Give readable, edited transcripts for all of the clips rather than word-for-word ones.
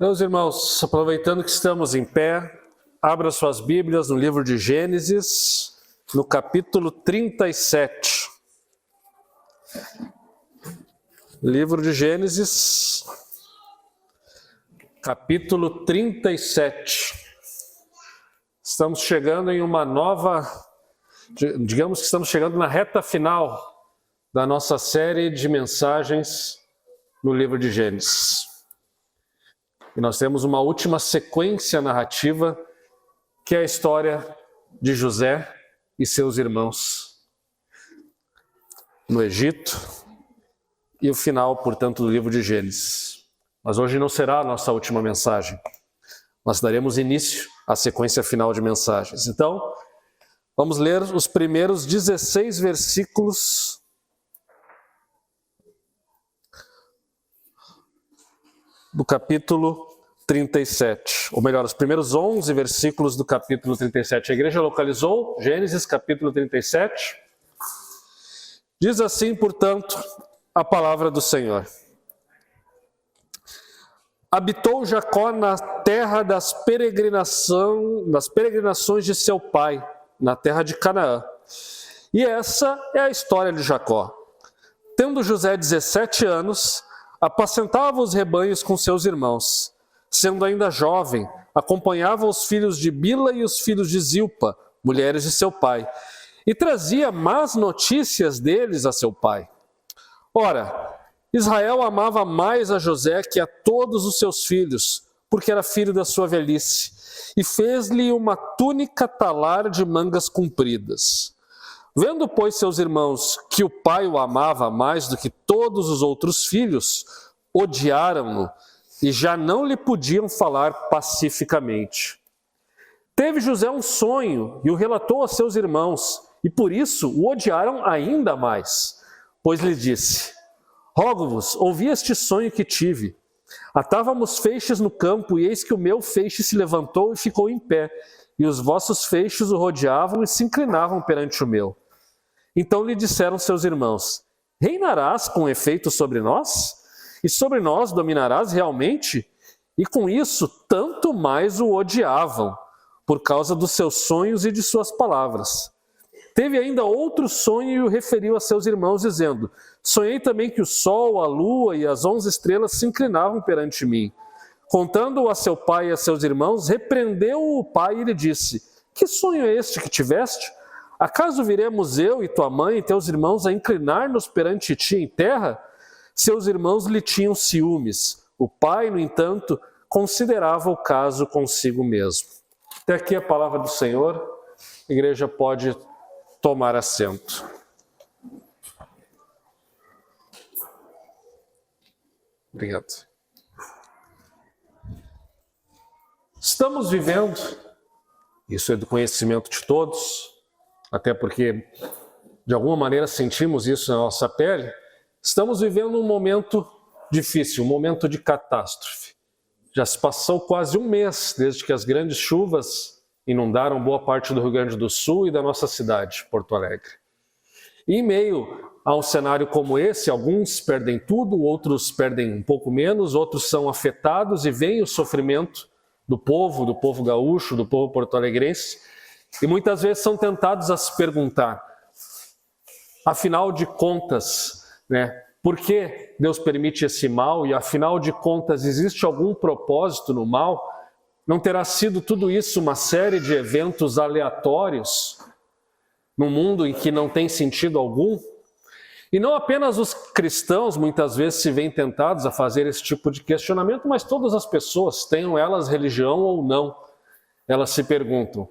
Meus irmãos, aproveitando que estamos em pé, abra suas Bíblias no livro de Gênesis, no capítulo 37. Livro de Gênesis, capítulo 37. Estamos chegando em uma nova, digamos que estamos chegando na reta final da nossa série de mensagens no livro de Gênesis. E nós temos uma última sequência narrativa, que é a história de José e seus irmãos no Egito, e o final, portanto, do livro de Gênesis. Mas hoje não será a nossa última mensagem. Nós daremos início à sequência final de mensagens. Então, vamos ler os primeiros 16 versículos do capítulo 37, ou melhor, os primeiros 11 versículos do capítulo 37. A igreja localizou Gênesis capítulo 37. Diz assim, portanto, a palavra do Senhor. Habitou Jacó na terra das peregrinações de seu pai, na terra de Canaã. E essa é a história de Jacó. Tendo José 17 anos, apacentava os rebanhos com seus irmãos. Sendo ainda jovem, acompanhava os filhos de Bila e os filhos de Zilpa, mulheres de seu pai, e trazia más notícias deles a seu pai. Ora, Israel amava mais a José que a todos os seus filhos, porque era filho da sua velhice, e fez-lhe uma túnica talar de mangas compridas. Vendo, pois, seus irmãos que o pai o amava mais do que todos os outros filhos, odiaram-no e já não lhe podiam falar pacificamente. Teve José um sonho e o relatou a seus irmãos, e por isso o odiaram ainda mais, pois lhe disse: rogo-vos, ouvi este sonho que tive. Atávamos feixes no campo, e eis que o meu feixe se levantou e ficou em pé, e os vossos feixes o rodeavam e se inclinavam perante o meu. Então lhe disseram seus irmãos: reinarás com efeito sobre nós? E sobre nós dominarás realmente? E com isso, tanto mais o odiavam, por causa dos seus sonhos e de suas palavras. Teve ainda outro sonho e o referiu a seus irmãos, dizendo: sonhei também que o sol, a lua e as 11 estrelas se inclinavam perante mim. Contando-o a seu pai e a seus irmãos, repreendeu o pai e lhe disse: que sonho é este que tiveste? Acaso viremos eu e tua mãe e teus irmãos a inclinar-nos perante ti em terra? Seus irmãos lhe tinham ciúmes. O pai, no entanto, considerava o caso consigo mesmo. Até aqui a palavra do Senhor. A igreja pode tomar assento. Obrigado. Estamos vivendo, isso é do conhecimento de todos, até porque de alguma maneira sentimos isso na nossa pele, estamos vivendo um momento difícil, um momento de catástrofe. Já se passou quase um mês desde que as grandes chuvas inundaram boa parte do Rio Grande do Sul e da nossa cidade, Porto Alegre. E em meio a um cenário como esse, alguns perdem tudo, outros perdem um pouco menos, outros são afetados, e vem o sofrimento do povo gaúcho, do povo porto-alegrense, e muitas vezes são tentados a se perguntar, afinal de contas, por que Deus permite esse mal? E afinal de contas, existe algum propósito no mal? Não terá sido tudo isso uma série de eventos aleatórios num mundo em que não tem sentido algum? E não apenas os cristãos muitas vezes se veem tentados a fazer esse tipo de questionamento, mas todas as pessoas, tenham elas religião ou não, elas se perguntam,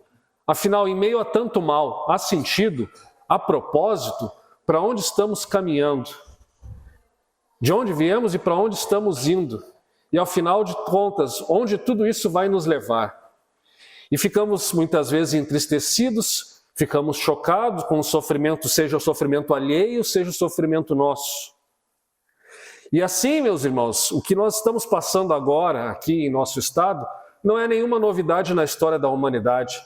afinal, em meio a tanto mal, há sentido, há propósito? Para onde estamos caminhando? De onde viemos e para onde estamos indo? E ao final de contas, onde tudo isso vai nos levar? E ficamos muitas vezes entristecidos, ficamos chocados com o sofrimento, seja o sofrimento alheio, seja o sofrimento nosso. E assim, meus irmãos, o que nós estamos passando agora aqui em nosso estado não é nenhuma novidade na história da humanidade.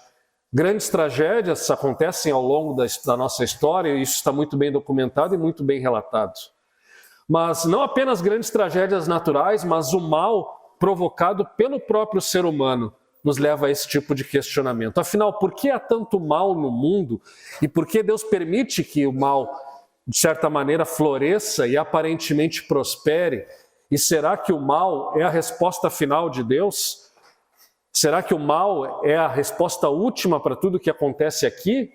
Grandes tragédias acontecem ao longo da nossa história, e isso está muito bem documentado e muito bem relatado. Mas não apenas grandes tragédias naturais, mas o mal provocado pelo próprio ser humano nos leva a esse tipo de questionamento. Afinal, por que há tanto mal no mundo e por que Deus permite que o mal, de certa maneira, floresça e aparentemente prospere? E será que o mal é a resposta final de Deus? Será que o mal é a resposta última para tudo que acontece aqui?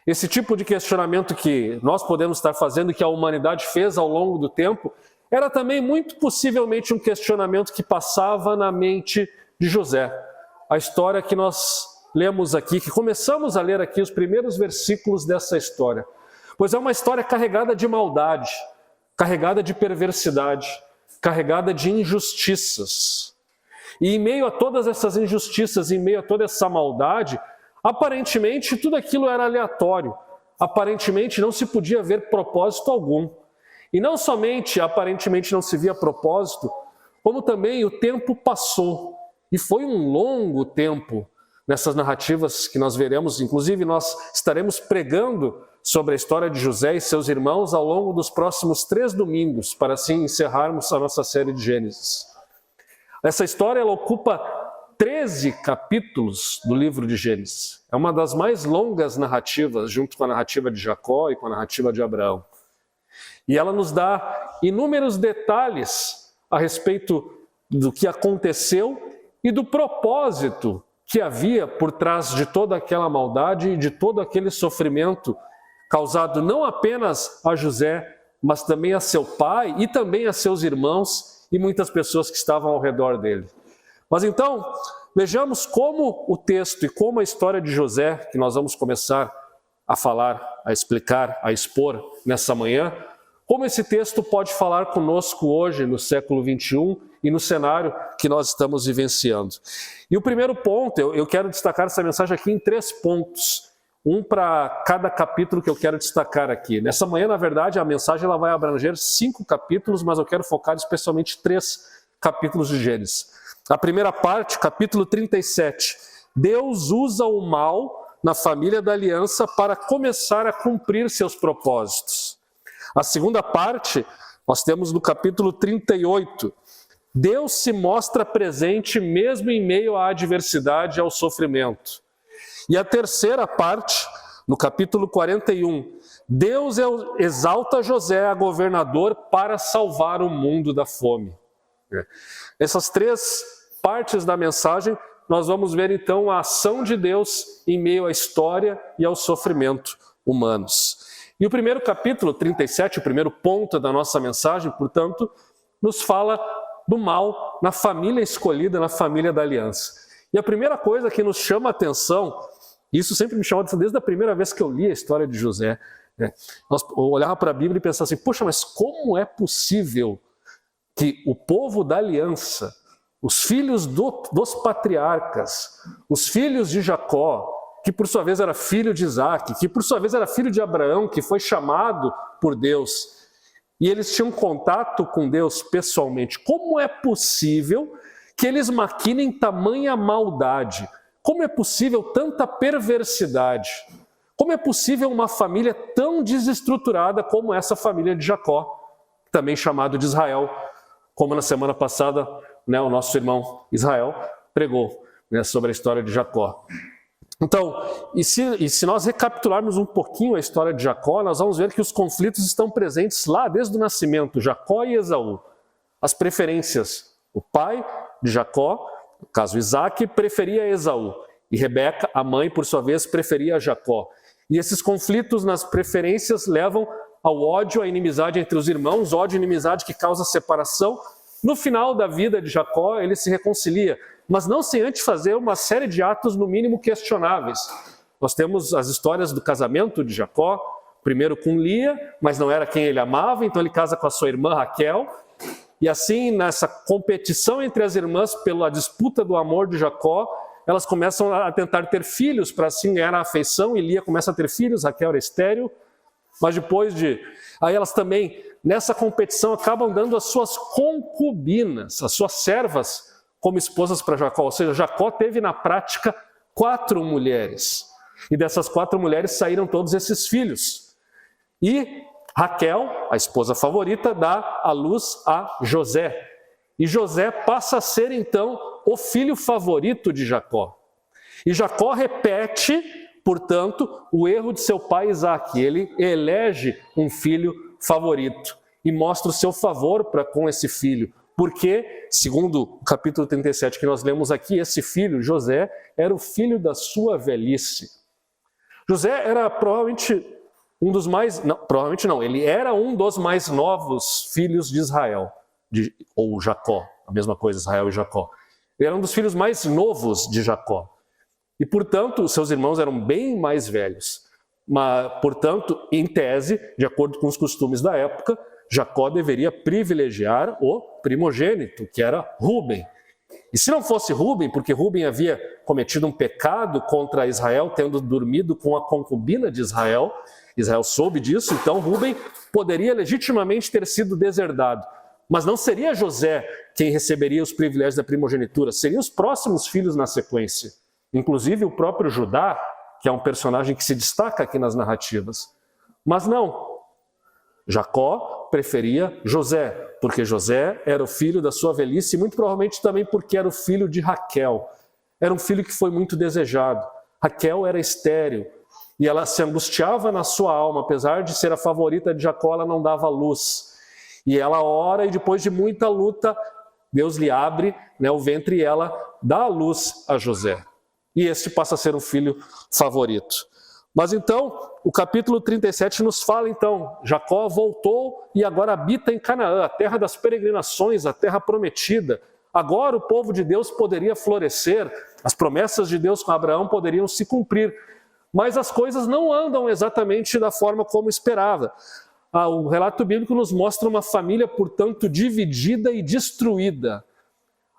Esse tipo de questionamento que nós podemos estar fazendo, que a humanidade fez ao longo do tempo, era também muito possivelmente um questionamento que passava na mente de José. A história que nós lemos aqui, que começamos a ler aqui os primeiros versículos dessa história. Pois é uma história carregada de maldade, carregada de perversidade, carregada de injustiças. E em meio a todas essas injustiças, em meio a toda essa maldade, aparentemente tudo aquilo era aleatório. Aparentemente não se podia ver propósito algum. E não somente aparentemente não se via propósito, como também o tempo passou. E foi um longo tempo nessas narrativas que nós veremos. Inclusive nós estaremos pregando sobre a história de José e seus irmãos ao longo dos próximos 3 domingos, para assim encerrarmos a nossa série de Gênesis. Essa história ela ocupa 13 capítulos do livro de Gênesis. É uma das mais longas narrativas, junto com a narrativa de Jacó e com a narrativa de Abraão. E ela nos dá inúmeros detalhes a respeito do que aconteceu e do propósito que havia por trás de toda aquela maldade e de todo aquele sofrimento causado não apenas a José, mas também a seu pai e também a seus irmãos e muitas pessoas que estavam ao redor dele. Mas então, vejamos como o texto e como a história de José, que nós vamos começar a falar, a explicar, a expor nessa manhã, como esse texto pode falar conosco hoje, no século XXI, e no cenário que nós estamos vivenciando. E o primeiro ponto, eu quero destacar essa mensagem aqui em 3 pontos. Um para cada capítulo que eu quero destacar aqui. Nessa manhã, na verdade, a mensagem ela vai abranger 5 capítulos, mas eu quero focar especialmente 3 capítulos de Gênesis. A primeira parte, capítulo 37. Deus usa o mal na família da aliança para começar a cumprir seus propósitos. A segunda parte, nós temos no capítulo 38. Deus se mostra presente mesmo em meio à adversidade e ao sofrimento. E a terceira parte, no capítulo 41, Deus exalta José a governador para salvar o mundo da fome. Essas 3 partes da mensagem, nós vamos ver então a ação de Deus em meio à história e ao sofrimento humanos. E o primeiro capítulo, 37, o primeiro ponto da nossa mensagem, portanto, nos fala do mal na família escolhida, na família da aliança. E a primeira coisa que nos chama a atenção, isso sempre me chamou a atenção desde a primeira vez que eu li a história de José, nós olhava para a Bíblia e pensava assim, poxa, mas como é possível que o povo da aliança, os filhos dos patriarcas, os filhos de Jacó, que por sua vez era filho de Isaac, que por sua vez era filho de Abraão, que foi chamado por Deus, e eles tinham contato com Deus pessoalmente. Como é possível que eles maquinem tamanha maldade? Como é possível tanta perversidade? Como é possível uma família tão desestruturada como essa família de Jacó, também chamado de Israel, como na semana passada o nosso irmão Israel pregou sobre a história de Jacó. Então, e se nós recapitularmos um pouquinho a história de Jacó, nós vamos ver que os conflitos estão presentes lá desde o nascimento, Jacó e Esaú. As preferências, o pai de Jacó, no caso Isaac, preferia Esaú, e Rebeca, a mãe, por sua vez, preferia Jacó. E esses conflitos nas preferências levam ao ódio, à inimizade entre os irmãos, ódio e inimizade que causa separação. No final da vida de Jacó, ele se reconcilia, mas não sem antes fazer uma série de atos, no mínimo, questionáveis. Nós temos as histórias do casamento de Jacó, primeiro com Lia, mas não era quem ele amava, então ele casa com a sua irmã Raquel, e assim, nessa competição entre as irmãs pela disputa do amor de Jacó, elas começam a tentar ter filhos, para assim ganhar a afeição, e Lia começa a ter filhos, Raquel era estéril, mas depois de... Aí elas também, nessa competição, acabam dando as suas concubinas, as suas servas, como esposas para Jacó. Ou seja, Jacó teve na prática 4 mulheres. E dessas 4 mulheres saíram todos esses filhos. E Raquel, a esposa favorita, dá à luz a José. E José passa a ser, então, o filho favorito de Jacó. E Jacó repete, portanto, o erro de seu pai Isaque. Ele elege um filho favorito e mostra o seu favor para com esse filho. Porque, segundo o capítulo 37 que nós lemos aqui, esse filho, José, era o filho da sua velhice. José era provavelmente um dos mais... Não, provavelmente não, ele era um dos mais novos filhos de Israel, ou Jacó, a mesma coisa, Israel e Jacó. Ele era um dos filhos mais novos de Jacó. E, portanto, seus irmãos eram bem mais velhos. Mas, portanto, em tese, de acordo com os costumes da época, Jacó deveria privilegiar o primogênito, que era Rúben. E se não fosse Rúben, porque Rúben havia cometido um pecado contra Israel, tendo dormido com a concubina de Israel, Israel soube disso, então Rúben poderia legitimamente ter sido deserdado. Mas não seria José quem receberia os privilégios da primogenitura, seriam os próximos filhos na sequência. Inclusive o próprio Judá, que é um personagem que se destaca aqui nas narrativas. Mas não, Jacó preferia José, porque José era o filho da sua velhice e muito provavelmente também porque era o filho de Raquel. Era um filho que foi muito desejado. Raquel era estéril e ela se angustiava na sua alma, apesar de ser a favorita de Jacó, ela não dava luz. E ela ora e depois de muita luta, Deus lhe abre, o ventre e ela dá a luz a José. E este passa a ser um filho favorito. Mas então, o capítulo 37 nos fala então, Jacó voltou e agora habita em Canaã, a terra das peregrinações, a terra prometida. Agora o povo de Deus poderia florescer, as promessas de Deus com Abraão poderiam se cumprir. Mas as coisas não andam exatamente da forma como esperava. O relato bíblico nos mostra uma família, portanto, dividida e destruída.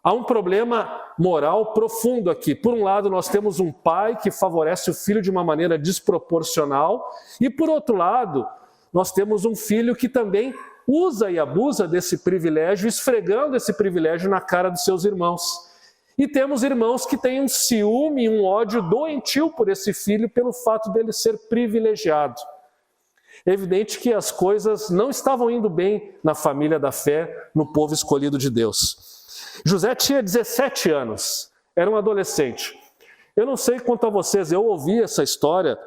Há um problema moral profundo aqui. Por um lado, nós temos um pai que favorece o filho de uma maneira desproporcional, e por outro lado, nós temos um filho que também usa e abusa desse privilégio, esfregando esse privilégio na cara dos seus irmãos. E temos irmãos que têm um ciúme e um ódio doentio por esse filho pelo fato dele ser privilegiado. É evidente que as coisas não estavam indo bem na família da fé, no povo escolhido de Deus. José tinha 17 anos, era um adolescente. Eu não sei quanto a vocês, eu ouvi essa história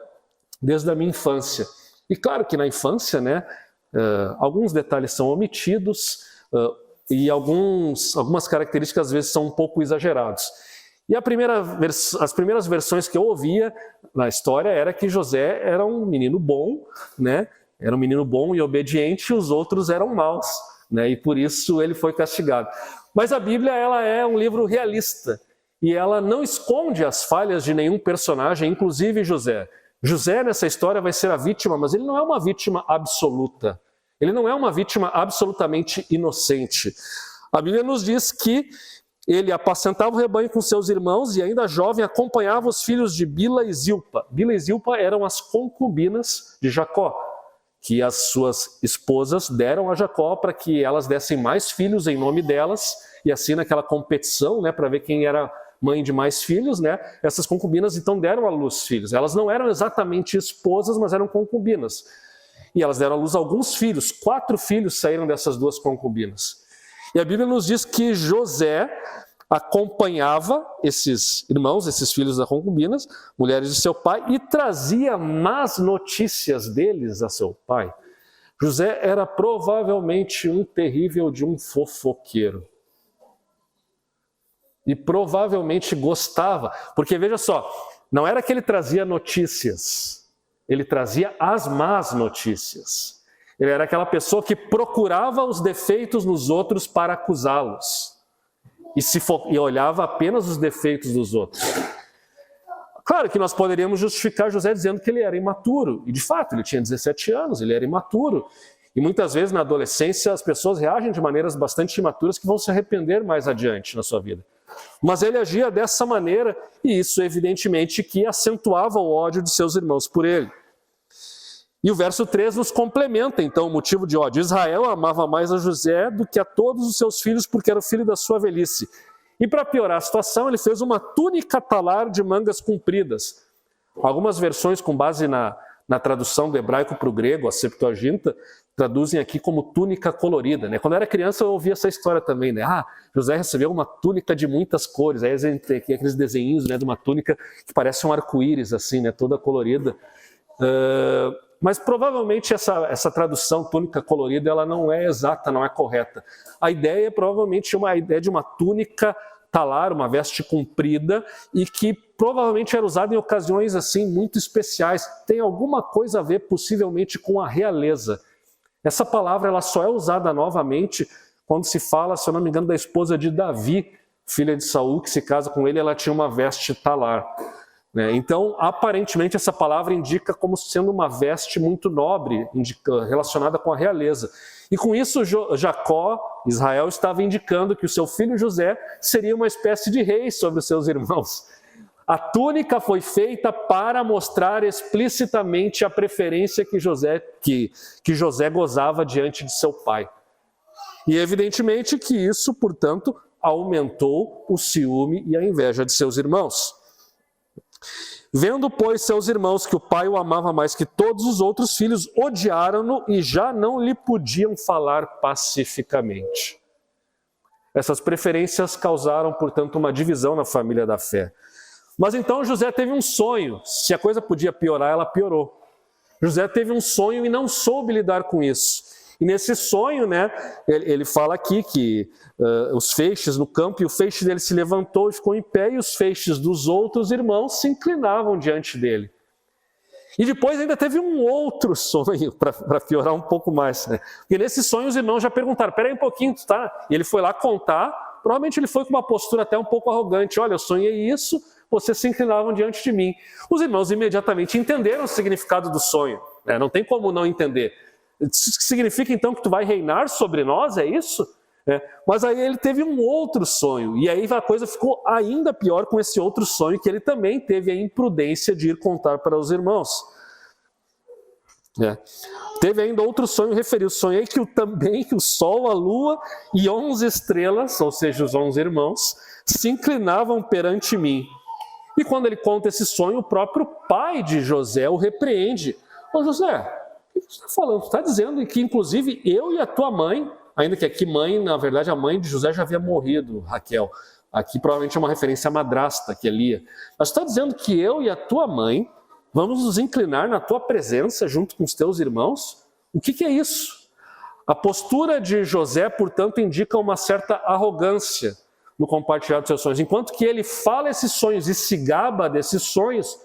desde a minha infância. E claro que na infância, alguns detalhes são omitidos e algumas características às vezes são um pouco exagerados. E as primeiras versões que eu ouvia na história era que José era um menino bom, era um menino bom e obediente, e os outros eram maus, e por isso ele foi castigado. Mas a Bíblia ela é um livro realista e ela não esconde as falhas de nenhum personagem, inclusive José. José nessa história vai ser a vítima, mas ele não é uma vítima absoluta. Ele não é uma vítima absolutamente inocente. A Bíblia nos diz que ele apacentava o rebanho com seus irmãos e ainda jovem acompanhava os filhos de Bila e Zilpa. Bila e Zilpa eram as concubinas de Jacó, que as suas esposas deram a Jacó para que elas dessem mais filhos em nome delas, e assim naquela competição, para ver quem era mãe de mais filhos, essas concubinas então deram à luz filhos. Elas não eram exatamente esposas, mas eram concubinas. E elas deram à luz alguns filhos, 4 filhos saíram dessas 2 concubinas. E a Bíblia nos diz que José acompanhava esses irmãos, esses filhos das concubinas, mulheres de seu pai, e trazia más notícias deles a seu pai. José era provavelmente um terrível de um fofoqueiro. E provavelmente gostava, porque veja só, não era que ele trazia notícias, ele trazia as más notícias. Ele era aquela pessoa que procurava os defeitos nos outros para acusá-los. E olhava apenas os defeitos dos outros. Claro que nós poderíamos justificar José dizendo que ele era imaturo. E de fato, ele tinha 17 anos, ele era imaturo. E muitas vezes na adolescência as pessoas reagem de maneiras bastante imaturas que vão se arrepender mais adiante na sua vida. Mas ele agia dessa maneira e isso evidentemente que acentuava o ódio de seus irmãos por ele. E o verso 3 nos complementa, então, o motivo de ódio. Israel amava mais a José do que a todos os seus filhos, porque era o filho da sua velhice. E para piorar a situação, ele fez uma túnica talar de mangas compridas. Algumas versões, com base na tradução do hebraico para o grego, a Septuaginta, traduzem aqui como túnica colorida, né? Quando eu era criança eu ouvia essa história também, né? José recebeu uma túnica de muitas cores, aí tem aqueles desenhinhos, né, de uma túnica que parece um arco-íris, assim, né, toda colorida. Mas provavelmente essa tradução túnica colorida, ela não é exata, não é correta. A ideia é provavelmente uma ideia de uma túnica talar, uma veste comprida, e que provavelmente era usada em ocasiões assim muito especiais. Tem alguma coisa a ver possivelmente com a realeza. Essa palavra ela só é usada novamente quando se fala, se eu não me engano, da esposa de Davi, filha de Saul, que se casa com ele, ela tinha uma veste talar. Então, aparentemente, essa palavra indica como sendo uma veste muito nobre, relacionada com a realeza. E com isso, Jacó, Israel, estava indicando que o seu filho José seria uma espécie de rei sobre os seus irmãos. A túnica foi feita para mostrar explicitamente a preferência que José gozava diante de seu pai. E evidentemente que isso, portanto, aumentou o ciúme e a inveja de seus irmãos. Vendo, pois, seus irmãos que o pai o amava mais que todos os outros filhos, odiaram-no e já não lhe podiam falar pacificamente. Essas preferências causaram, portanto, uma divisão na família da fé. Mas então José teve um sonho. Se a coisa podia piorar, ela piorou. José teve um sonho e não soube lidar com isso. E nesse sonho, né, ele fala aqui que os feixes no campo, e o feixe dele se levantou e ficou em pé, e os feixes dos outros irmãos se inclinavam diante dele. E depois ainda teve um outro sonho, para piorar um pouco mais. Né? Porque nesse sonho os irmãos já perguntaram, peraí um pouquinho, tá? E ele foi lá contar, provavelmente ele foi com uma postura até um pouco arrogante, olha, eu sonhei isso, vocês se inclinavam diante de mim. Os irmãos imediatamente entenderam o significado do sonho, né? Não tem como não entender. Significa então que tu vai reinar sobre nós, é isso? Mas aí ele teve um outro sonho, e aí a coisa ficou ainda pior com esse outro sonho, que ele também teve a imprudência de ir contar para os irmãos. Teve ainda outro sonho referido, sonhei que o sol, a lua e 11 estrelas, ou seja, os 11 irmãos, se inclinavam perante mim. E quando ele conta esse sonho, o próprio pai de José o repreende. Ô José, o que você está falando? Você está dizendo que inclusive eu e a tua mãe, ainda que aqui mãe, na verdade a mãe de José já havia morrido, Raquel. Aqui provavelmente é uma referência à madrasta, que é Lia. Mas você está dizendo que eu e a tua mãe vamos nos inclinar na tua presença junto com os teus irmãos? O que é isso? A postura de José, portanto, indica uma certa arrogância no compartilhar dos seus sonhos. Enquanto que ele fala esses sonhos e se gaba desses sonhos,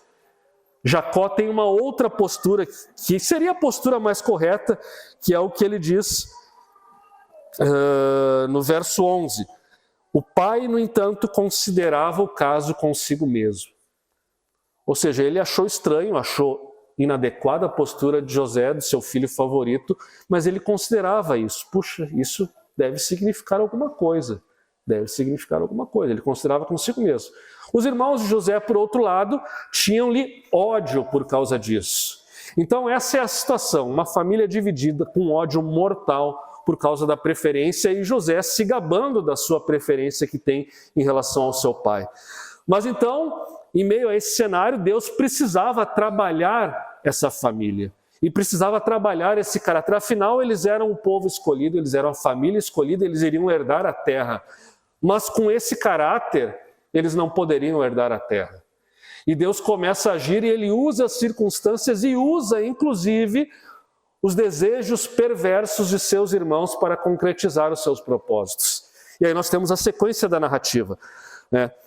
Jacó tem uma outra postura, que seria a postura mais correta, que é o que ele diz no verso 11. O pai, no entanto, considerava o caso consigo mesmo. Ou seja, ele achou estranho, achou inadequada a postura de José, do seu filho favorito, mas ele considerava isso. Puxa, isso deve significar alguma coisa. Ele considerava consigo mesmo. Os irmãos de José, por outro lado, tinham-lhe ódio por causa disso. Então essa é a situação, uma família dividida com ódio mortal por causa da preferência, e José se gabando da sua preferência que tem em relação ao seu pai. Mas então, em meio a esse cenário, Deus precisava trabalhar essa família. E precisava trabalhar esse caráter. Afinal, eles eram o povo escolhido, eles eram a família escolhida, eles iriam herdar a terra. Mas com esse caráter, eles não poderiam herdar a terra. E Deus começa a agir e ele usa as circunstâncias e usa, inclusive, os desejos perversos de seus irmãos para concretizar os seus propósitos. E aí nós temos a sequência da narrativa.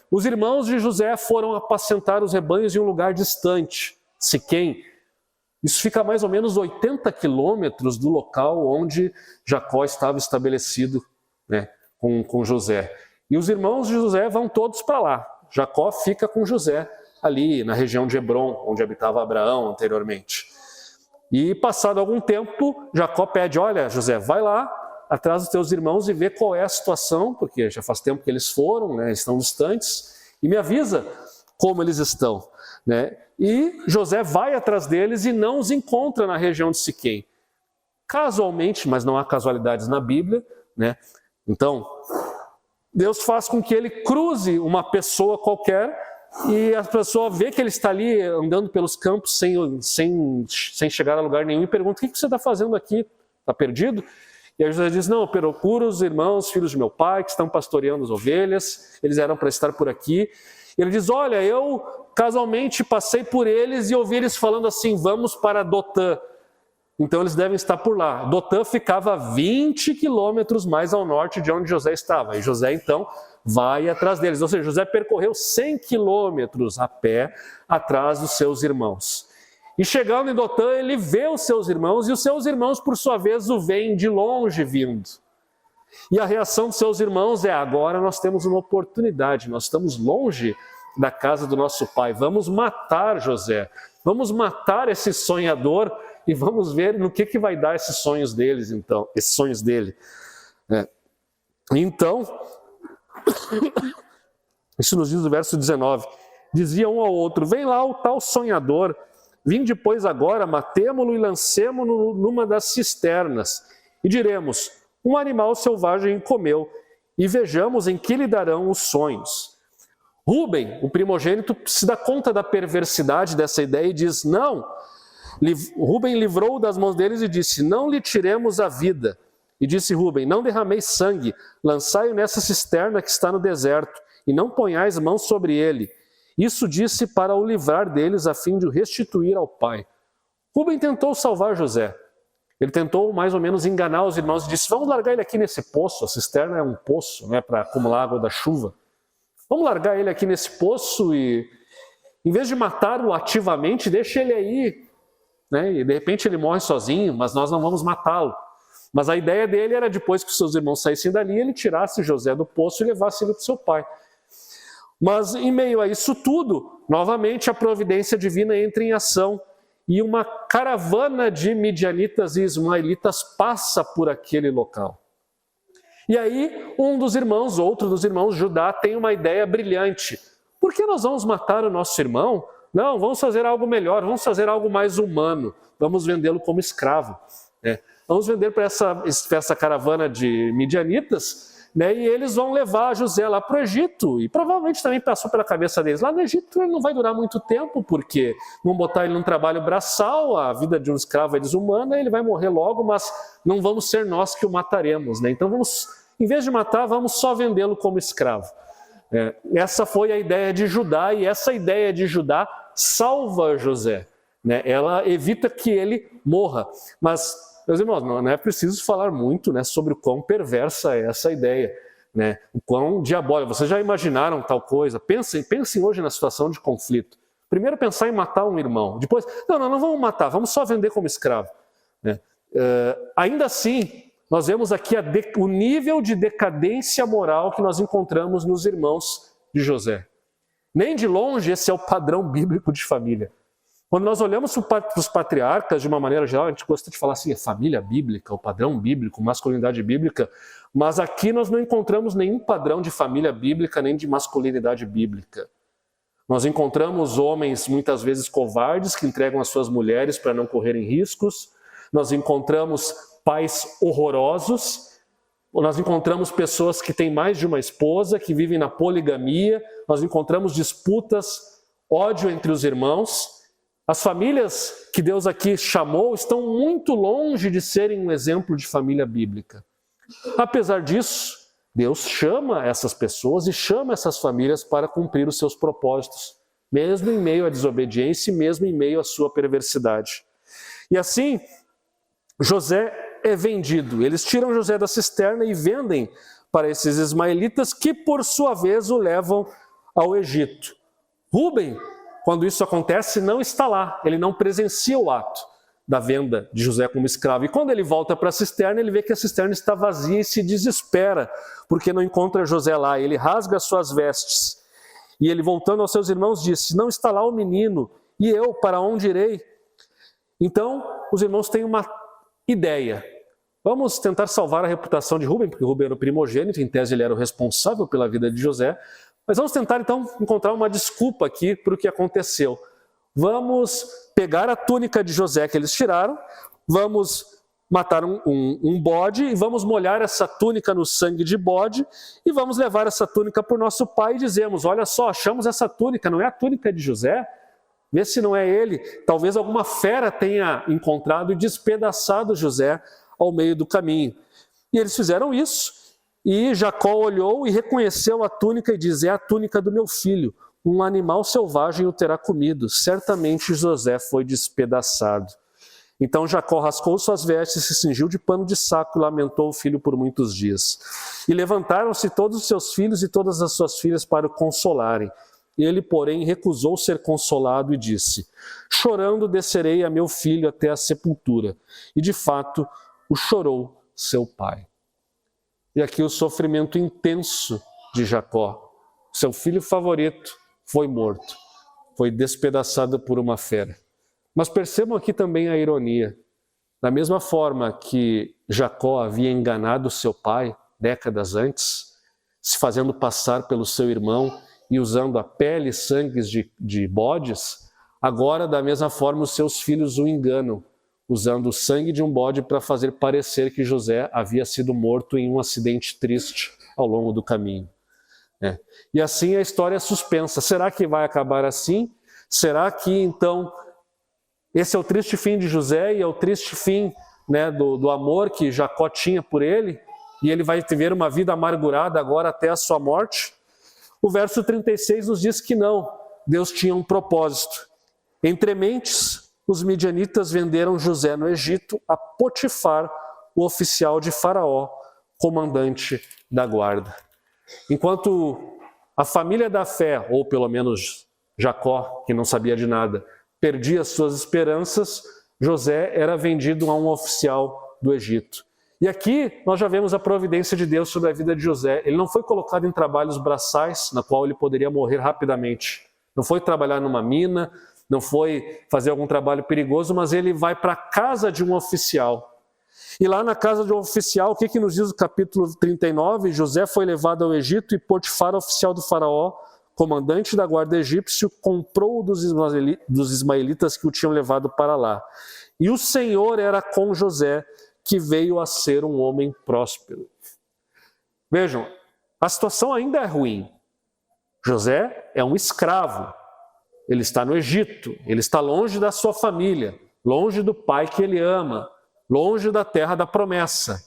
Os irmãos de José foram apacentar os rebanhos em um lugar distante, Siquém. Isso fica a mais ou menos 80 quilômetros do local onde Jacó estava estabelecido, com José. E os irmãos de José vão todos para lá. Jacó fica com José ali na região de Hebrom, onde habitava Abraão anteriormente. E passado algum tempo, Jacó pede, olha José, vai lá atrás dos teus irmãos e vê qual é a situação, porque já faz tempo que eles foram, estão distantes, e me avisa como eles estão. E José vai atrás deles e não os encontra na região de Siquém. Casualmente, mas não há casualidades na Bíblia, então, Deus faz com que ele cruze uma pessoa qualquer e a pessoa vê que ele está ali andando pelos campos sem chegar a lugar nenhum e pergunta, o que você está fazendo aqui? Está perdido? E aí José diz, não, eu procuro os irmãos, filhos de meu pai, que estão pastoreando as ovelhas, eles eram para estar por aqui. Ele diz, olha, eu casualmente passei por eles e ouvi eles falando assim, vamos para Dotã. Então eles devem estar por lá. Dotã ficava 20 quilômetros mais ao norte de onde José estava. E José então vai atrás deles. Ou seja, José percorreu 100 quilômetros a pé atrás dos seus irmãos. E chegando em Dotã, ele vê os seus irmãos e os seus irmãos, por sua vez, o veem de longe vindo. E a reação dos seus irmãos é, agora nós temos uma oportunidade, nós estamos longe da casa do nosso pai, vamos matar José, vamos matar esse sonhador e vamos ver no que vai dar esses sonhos deles, então, esses sonhos dele. Então, isso nos diz o verso 19, dizia um ao outro, vem lá o tal sonhador, vinde pois agora, matemo-lo e lancemo-lo numa das cisternas, e diremos, um animal selvagem comeu, e vejamos em que lhe darão os sonhos. Rúben, o primogênito, se dá conta da perversidade dessa ideia e diz, não. Rúben livrou-o das mãos deles e disse, não lhe tiremos a vida. E disse Rúben, não derrameis sangue, lançai-o nessa cisterna que está no deserto, e não ponhais mãos sobre ele. Isso disse para o livrar deles, a fim de o restituir ao pai. Rúben tentou salvar José. Ele tentou mais ou menos enganar os irmãos e disse, vamos largar ele aqui nesse poço, a cisterna é um poço, né, para acumular água da chuva. Vamos largar ele aqui nesse poço e, em vez de matá-lo ativamente, deixa ele aí. Né? E de repente ele morre sozinho, mas nós não vamos matá-lo. Mas a ideia dele era, depois que os seus irmãos saíssem dali, ele tirasse José do poço e levasse ele para o seu pai. Mas em meio a isso tudo, novamente a providência divina entra em ação. E uma caravana de midianitas e ismaelitas passa por aquele local. E aí, outro dos irmãos, Judá, tem uma ideia brilhante. Por que nós vamos matar o nosso irmão? Não, vamos fazer algo melhor, vamos fazer algo mais humano. Vamos vendê-lo como escravo. Vamos vender para essa caravana de midianitas, né, e eles vão levar José lá para o Egito. E provavelmente também passou pela cabeça deles. Lá no Egito ele não vai durar muito tempo, porque vão botar ele num trabalho braçal, a vida de um escravo é desumana, ele vai morrer logo, mas não vamos ser nós que o mataremos. Né? Então vamos, em vez de matar, vamos só vendê-lo como escravo. Essa foi a ideia de Judá, e essa ideia de Judá salva José. Né? Ela evita que ele morra. Mas, meus irmãos, não é preciso falar muito, né, sobre o quão perversa é essa ideia, né? O quão diabólica. Vocês já imaginaram tal coisa? Pensem hoje na situação de conflito. Primeiro pensar em matar um irmão. Depois, não vamos matar, vamos só vender como escravo. Né? Ainda assim, nós vemos aqui o nível de decadência moral que nós encontramos nos irmãos de José. Nem de longe esse é o padrão bíblico de família. Quando nós olhamos para os patriarcas, de uma maneira geral, a gente gosta de falar assim, família bíblica, o padrão bíblico, masculinidade bíblica, mas aqui nós não encontramos nenhum padrão de família bíblica, nem de masculinidade bíblica. Nós encontramos homens, muitas vezes covardes, que entregam as suas mulheres para não correrem riscos. Nós encontramos pais horrorosos. Nós encontramos pessoas que têm mais de uma esposa, que vivem na poligamia. Nós encontramos disputas, ódio entre os irmãos. As famílias que Deus aqui chamou estão muito longe de serem um exemplo de família bíblica. Apesar disso, Deus chama essas pessoas e chama essas famílias para cumprir os seus propósitos, mesmo em meio à desobediência e mesmo em meio à sua perversidade. E assim, José é vendido. Eles tiram José da cisterna e vendem para esses ismaelitas, que por sua vez o levam ao Egito. Rúben, quando isso acontece, não está lá, ele não presencia o ato da venda de José como escravo. E quando ele volta para a cisterna, ele vê que a cisterna está vazia e se desespera, porque não encontra José lá. Ele rasga as suas vestes. E ele, voltando aos seus irmãos, disse, não está lá o menino, e eu, para onde irei? Então, os irmãos têm uma ideia. Vamos tentar salvar a reputação de Rúben, porque Rúben era o primogênito, em tese ele era o responsável pela vida de José. Mas vamos tentar, então, encontrar uma desculpa aqui para o que aconteceu. Vamos pegar a túnica de José que eles tiraram, vamos matar um bode e vamos molhar essa túnica no sangue de bode e vamos levar essa túnica para o nosso pai e dizemos, olha só, achamos essa túnica, não é a túnica de José? Vê se não é ele. Talvez alguma fera tenha encontrado e despedaçado José ao meio do caminho. E eles fizeram isso, e Jacó olhou e reconheceu a túnica e diz: é a túnica do meu filho, um animal selvagem o terá comido, certamente José foi despedaçado. Então Jacó rascou suas vestes, se cingiu de pano de saco e lamentou o filho por muitos dias. E levantaram-se todos os seus filhos e todas as suas filhas para o consolarem. Ele, porém, recusou ser consolado e disse: chorando descerei a meu filho até a sepultura. E de fato o chorou seu pai. E aqui o sofrimento intenso de Jacó. Seu filho favorito foi morto, foi despedaçado por uma fera. Mas percebam aqui também a ironia. Da mesma forma que Jacó havia enganado seu pai décadas antes, se fazendo passar pelo seu irmão e usando a pele e sangues de bodes, agora da mesma forma os seus filhos o enganam, usando o sangue de um bode para fazer parecer que José havia sido morto em um acidente triste ao longo do caminho. E assim a história é suspensa. Será que vai acabar assim? Será que então esse é o triste fim de José e é o triste fim, do amor que Jacó tinha por ele? E ele vai viver uma vida amargurada agora até a sua morte? O verso 36 nos diz que não. Deus tinha um propósito. Entre mentes, os midianitas venderam José no Egito a Potifar, o oficial de Faraó, comandante da guarda. Enquanto a família da fé, ou pelo menos Jacó, que não sabia de nada, perdia suas esperanças, José era vendido a um oficial do Egito. E aqui nós já vemos a providência de Deus sobre a vida de José. Ele não foi colocado em trabalhos braçais, na qual ele poderia morrer rapidamente. Não foi trabalhar numa mina, não foi fazer algum trabalho perigoso, mas ele vai para a casa de um oficial. E lá na casa de um oficial, o que nos diz o capítulo 39? José foi levado ao Egito e Potifar, oficial do faraó, comandante da guarda egípcio, comprou dos ismaelitas que o tinham levado para lá. E o Senhor era com José, que veio a ser um homem próspero. Vejam, a situação ainda é ruim. José é um escravo. Ele está no Egito, ele está longe da sua família, longe do pai que ele ama, longe da terra da promessa.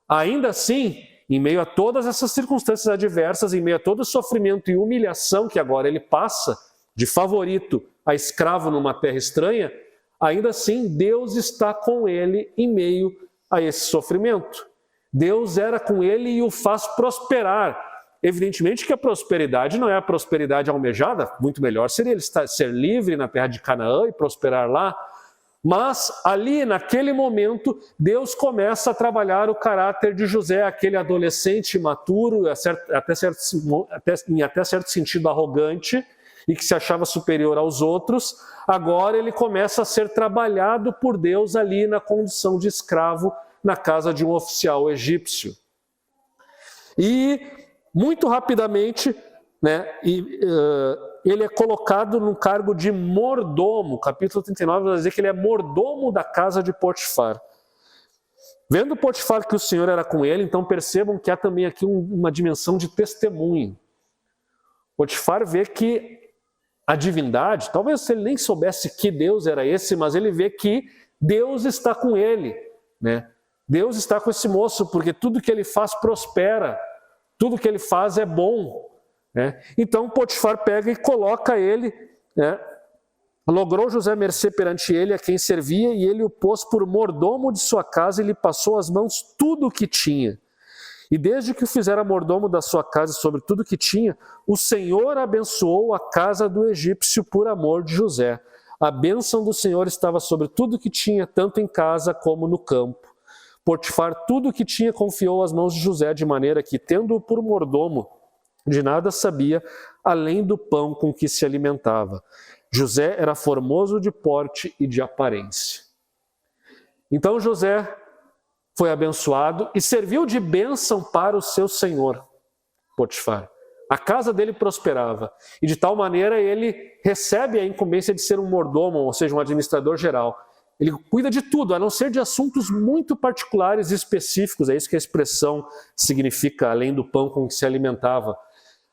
Ainda assim, em meio a todas essas circunstâncias adversas, em meio a todo o sofrimento e humilhação que agora ele passa, de favorito a escravo numa terra estranha, ainda assim Deus está com ele em meio a esse sofrimento. Deus era com ele e o faz prosperar. Evidentemente que a prosperidade não é a prosperidade almejada, muito melhor seria ele ser livre na terra de Canaã e prosperar lá. Mas ali, naquele momento, Deus começa a trabalhar o caráter de José, aquele adolescente imaturo, em até certo sentido arrogante, e que se achava superior aos outros. Agora ele começa a ser trabalhado por Deus ali na condição de escravo na casa de um oficial egípcio. E muito rapidamente, ele é colocado no cargo de mordomo. Capítulo 39 vai dizer que ele é mordomo da casa de Potifar. Vendo Potifar que o Senhor era com ele, então percebam que há também aqui uma dimensão de testemunho. Potifar vê que a divindade, talvez ele nem soubesse que Deus era esse, mas ele vê que Deus está com ele. Deus está com esse moço, porque tudo que ele faz prospera, tudo que ele faz é bom. Então Potifar pega e coloca ele, logrou José mercê perante ele, a quem servia, e ele o pôs por mordomo de sua casa e lhe passou às mãos tudo o que tinha. E desde que o fizera mordomo da sua casa sobre tudo o que tinha, o Senhor abençoou a casa do egípcio por amor de José. A bênção do Senhor estava sobre tudo o que tinha, tanto em casa como no campo. Potifar tudo o que tinha confiou às mãos de José, de maneira que, tendo-o por mordomo, de nada sabia, além do pão com que se alimentava. José era formoso de porte e de aparência. Então José foi abençoado e serviu de bênção para o seu senhor, Potifar. A casa dele prosperava, e de tal maneira ele recebe a incumbência de ser um mordomo, ou seja, um administrador geral. Ele cuida de tudo, a não ser de assuntos muito particulares e específicos. É isso que a expressão significa, além do pão com que se alimentava.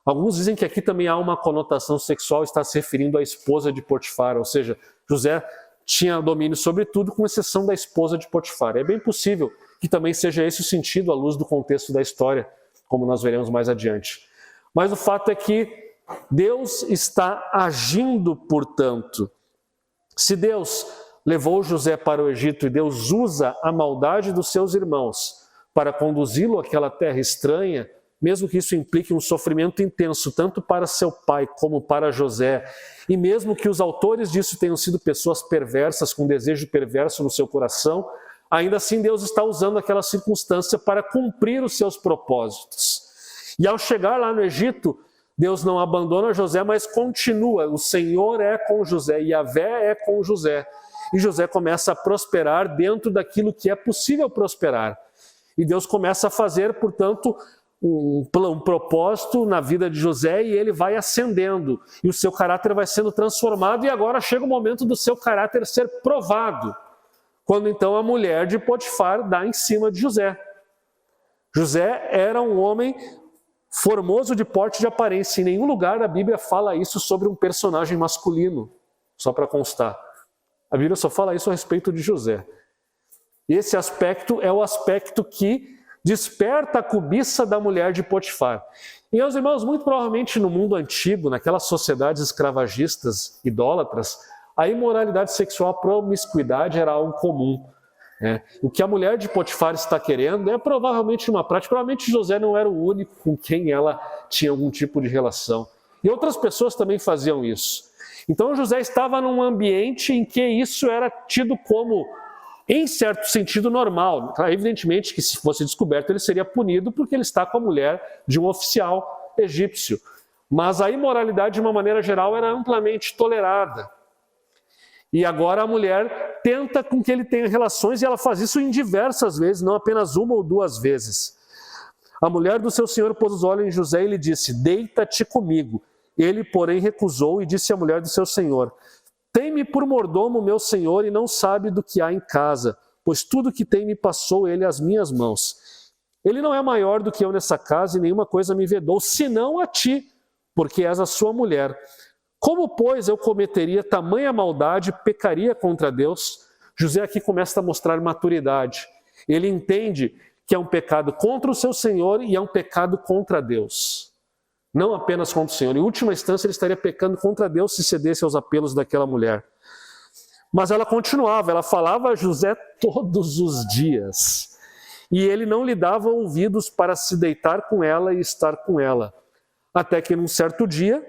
Alguns dizem que aqui também há uma conotação sexual, está se referindo à esposa de Potifar, ou seja, José tinha domínio sobre tudo, com exceção da esposa de Potifar. É bem possível que também seja esse o sentido à luz do contexto da história, como nós veremos mais adiante. Mas o fato é que Deus está agindo, portanto. Se Deus levou José para o Egito e Deus usa a maldade dos seus irmãos para conduzi-lo àquela terra estranha, mesmo que isso implique um sofrimento intenso, tanto para seu pai como para José, e mesmo que os autores disso tenham sido pessoas perversas, com desejo perverso no seu coração, ainda assim Deus está usando aquela circunstância para cumprir os seus propósitos. E ao chegar lá no Egito, Deus não abandona José, mas continua. O Senhor é com José, Yahvé é com José. E José começa a prosperar dentro daquilo que é possível prosperar. E Deus começa a fazer, portanto, um propósito na vida de José e ele vai ascendendo. E o seu caráter vai sendo transformado e agora chega o momento do seu caráter ser provado. Quando então a mulher de Potifar dá em cima de José. José era um homem formoso de porte e de aparência. Em nenhum lugar da Bíblia fala isso sobre um personagem masculino, só para constar. A Bíblia só fala isso a respeito de José. Esse aspecto é o aspecto que desperta a cobiça da mulher de Potifar. E, meus irmãos, muito provavelmente no mundo antigo, naquelas sociedades escravagistas, idólatras, a imoralidade sexual, a promiscuidade era algo comum. O que a mulher de Potifar está querendo é provavelmente uma prática. Provavelmente José não era o único com quem ela tinha algum tipo de relação. E outras pessoas também faziam isso. Então José estava num ambiente em que isso era tido como, em certo sentido, normal. Evidentemente que se fosse descoberto ele seria punido porque ele está com a mulher de um oficial egípcio. Mas a imoralidade, de uma maneira geral, era amplamente tolerada. E agora a mulher tenta com que ele tenha relações e ela faz isso em diversas vezes, não apenas uma ou duas vezes. A mulher do seu senhor pôs os olhos em José e lhe disse: deita-te comigo. Ele, porém, recusou e disse à mulher do seu senhor: tem-me por mordomo meu senhor e não sabe do que há em casa, pois tudo que tem me passou ele às minhas mãos. Ele não é maior do que eu nessa casa e nenhuma coisa me vedou, senão a ti, porque és a sua mulher. Como, pois, eu cometeria tamanha maldade, pecaria contra Deus? José aqui começa a mostrar maturidade. Ele entende que é um pecado contra o seu senhor e é um pecado contra Deus. Não apenas contra o Senhor. Em última instância, ele estaria pecando contra Deus se cedesse aos apelos daquela mulher. Mas ela continuava, ela falava a José todos os dias. E ele não lhe dava ouvidos para se deitar com ela e estar com ela. Até que num certo dia,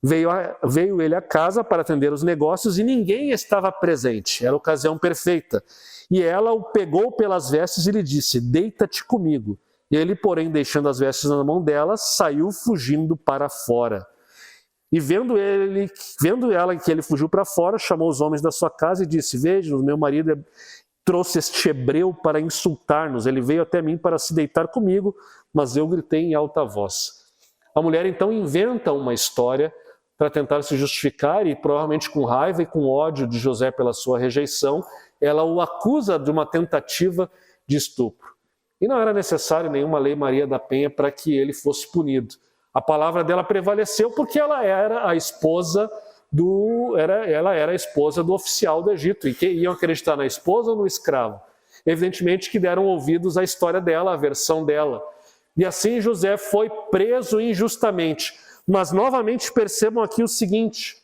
veio ele à casa para atender os negócios e ninguém estava presente. Era a ocasião perfeita. E ela o pegou pelas vestes e lhe disse: deita-te comigo. Ele, porém, deixando as vestes na mão dela, saiu fugindo para fora. E vendo ela que ele fugiu para fora, chamou os homens da sua casa e disse: vejam, meu marido trouxe este hebreu para insultar-nos. Ele veio até mim para se deitar comigo, mas eu gritei em alta voz. A mulher então inventa uma história para tentar se justificar e provavelmente com raiva e com ódio de José pela sua rejeição, ela o acusa de uma tentativa de estupro. E não era necessário nenhuma lei Maria da Penha para que ele fosse punido. A palavra dela prevaleceu porque ela era a esposa do oficial do Egito. E que iam acreditar na esposa ou no escravo? Evidentemente que deram ouvidos à história dela, à versão dela. E assim José foi preso injustamente. Mas novamente percebam aqui o seguinte: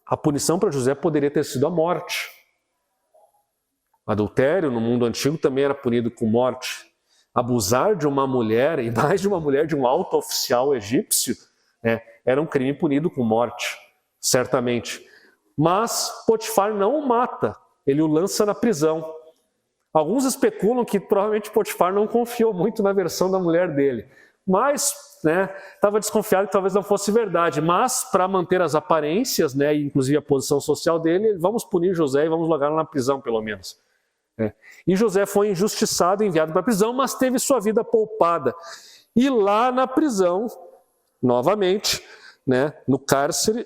a punição para José poderia ter sido a morte. Adultério no mundo antigo também era punido com morte. Abusar de uma mulher, e mais de uma mulher de um alto oficial egípcio, era um crime punido com morte, certamente. Mas Potifar não o mata, ele o lança na prisão. Alguns especulam que provavelmente Potifar não confiou muito na versão da mulher dele, mas estava desconfiado que talvez não fosse verdade. Mas para manter as aparências, e inclusive a posição social dele, vamos punir José e vamos largar na prisão pelo menos. E José foi injustiçado, enviado para a prisão, mas teve sua vida poupada. E lá na prisão, novamente, no cárcere,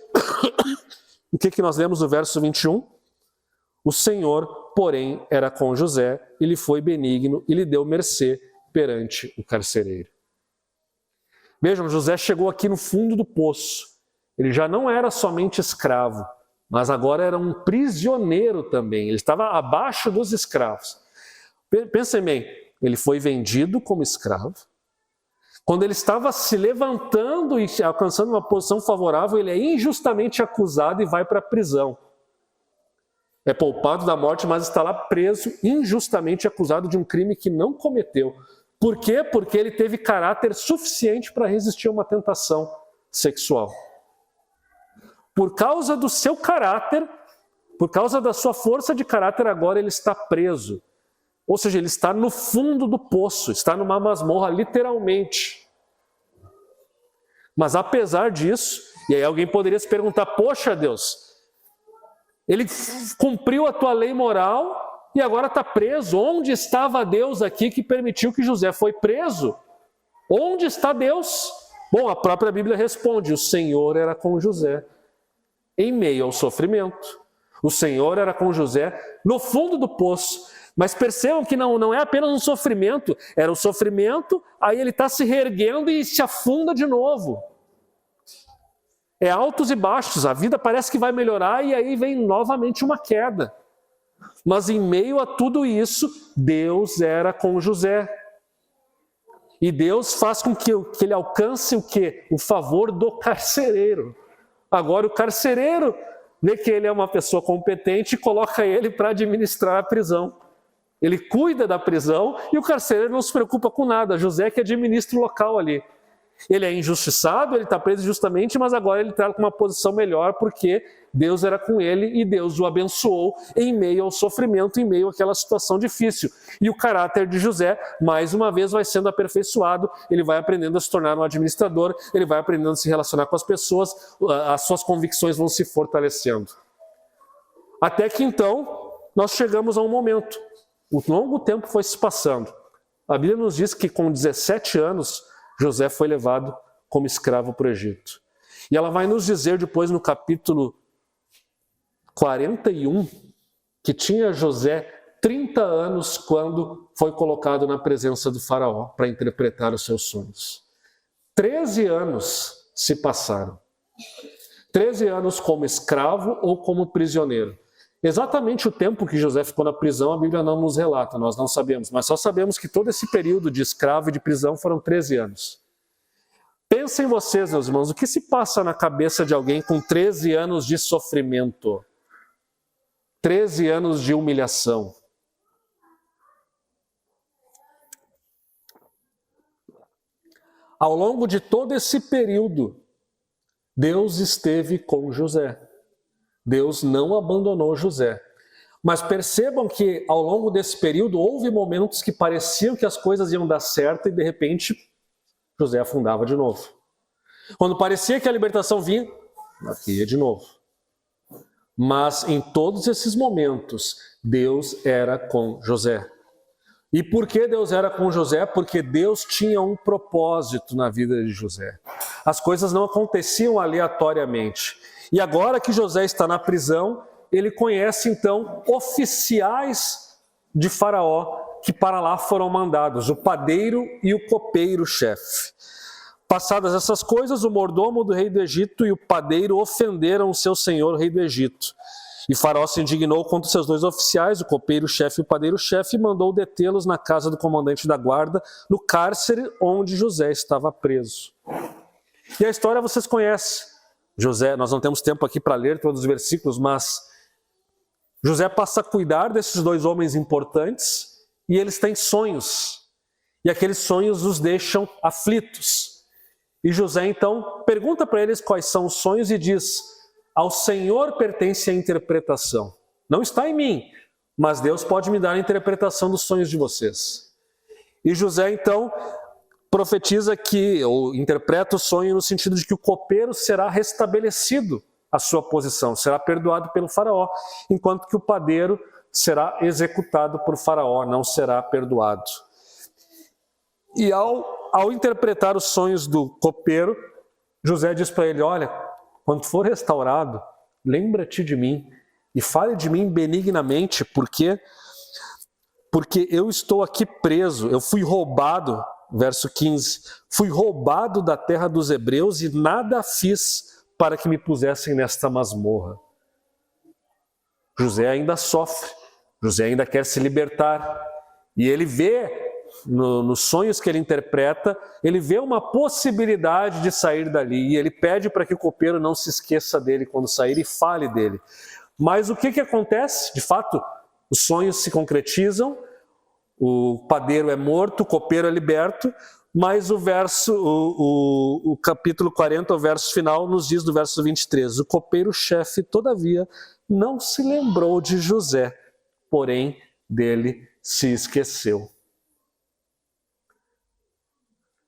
o que nós lemos no verso 21? O Senhor, porém, era com José, e lhe foi benigno, e lhe deu mercê perante o carcereiro. Vejam, José chegou aqui no fundo do poço. Ele já não era somente escravo, mas agora era um prisioneiro também. Ele estava abaixo dos escravos. Pensem bem, ele foi vendido como escravo. Quando ele estava se levantando e alcançando uma posição favorável, ele é injustamente acusado e vai para a prisão. É poupado da morte, mas está lá preso, injustamente acusado de um crime que não cometeu. Por quê? Porque ele teve caráter suficiente para resistir a uma tentação sexual. Por causa do seu caráter, por causa da sua força de caráter, agora ele está preso. Ou seja, ele está no fundo do poço, está numa masmorra, literalmente. Mas apesar disso, e aí alguém poderia se perguntar, poxa Deus, ele cumpriu a tua lei moral e agora está preso. Onde estava Deus aqui que permitiu que José foi preso? Onde está Deus? Bom, a própria Bíblia responde, o Senhor era com José em meio ao sofrimento. O Senhor era com José no fundo do poço. Mas percebam que não é apenas um sofrimento, era um sofrimento, aí ele está se reerguendo e se afunda de novo. É altos e baixos, a vida parece que vai melhorar e aí vem novamente uma queda. Mas em meio a tudo isso, Deus era com José. E Deus faz com que ele alcance o quê? O favor do carcereiro. Agora o carcereiro vê que ele é uma pessoa competente e coloca ele para administrar a prisão. Ele cuida da prisão e o carcereiro não se preocupa com nada. José que administra o local ali. Ele é injustiçado, ele está preso injustamente, mas agora ele está com uma posição melhor porque Deus era com ele e Deus o abençoou em meio ao sofrimento, em meio àquela situação difícil. E o caráter de José, mais uma vez, vai sendo aperfeiçoado, ele vai aprendendo a se tornar um administrador, ele vai aprendendo a se relacionar com as pessoas, as suas convicções vão se fortalecendo. Até que então, nós chegamos a um momento. O longo tempo foi se passando. A Bíblia nos diz que com 17 anos, José foi levado como escravo para o Egito. E ela vai nos dizer depois no capítulo 41, que tinha José 30 anos quando foi colocado na presença do faraó para interpretar os seus sonhos. 13 anos se passaram. 13 anos como escravo ou como prisioneiro. Exatamente o tempo que José ficou na prisão, a Bíblia não nos relata, nós não sabemos, mas só sabemos que todo esse período de escravo e de prisão foram 13 anos. Pensem vocês, meus irmãos, o que se passa na cabeça de alguém com 13 anos de sofrimento? 13 anos de humilhação. Ao longo de todo esse período, Deus esteve com José. Deus não abandonou José. Mas percebam que ao longo desse período houve momentos que pareciam que as coisas iam dar certo e de repente José afundava de novo. Quando parecia que a libertação vinha, aqui ia de novo. Mas em todos esses momentos, Deus era com José. E por que Deus era com José? Porque Deus tinha um propósito na vida de José. As coisas não aconteciam aleatoriamente. E agora que José está na prisão, ele conhece então oficiais de Faraó que para lá foram mandados, o padeiro e o copeiro-chefe. Passadas essas coisas, o mordomo do rei do Egito e o padeiro ofenderam o seu senhor, rei do Egito. E Faraó se indignou contra os seus dois oficiais, o copeiro-chefe e o padeiro-chefe, e mandou detê-los na casa do comandante da guarda, no cárcere onde José estava preso. E a história vocês conhecem. José, nós não temos tempo aqui para ler todos os versículos, mas José passa a cuidar desses dois homens importantes e eles têm sonhos. E aqueles sonhos os deixam aflitos. E José então pergunta para eles quais são os sonhos e diz: ao Senhor pertence a interpretação. Não está em mim, mas Deus pode me dar a interpretação dos sonhos de vocês. E José então profetiza que, ou interpreta o sonho no sentido de que o copeiro será restabelecido a sua posição, será perdoado pelo faraó, enquanto que o padeiro será executado por faraó, não será perdoado. E ao interpretar os sonhos do copeiro, José diz para ele: olha, quando for restaurado, lembra-te de mim e fale de mim benignamente, porque eu estou aqui preso, eu fui roubado. Verso 15, fui roubado da terra dos hebreus e nada fiz para que me pusessem nesta masmorra. José ainda sofre, José ainda quer se libertar. E ele vê, nos sonhos que ele interpreta, ele vê uma possibilidade de sair dali. E ele pede para que o copeiro não se esqueça dele quando sair e fale dele. Mas o que acontece? De fato, os sonhos se concretizam, o padeiro é morto, o copeiro é liberto, mas o capítulo 40, o verso final, nos diz do verso 23, o copeiro-chefe, todavia, não se lembrou de José, porém dele se esqueceu.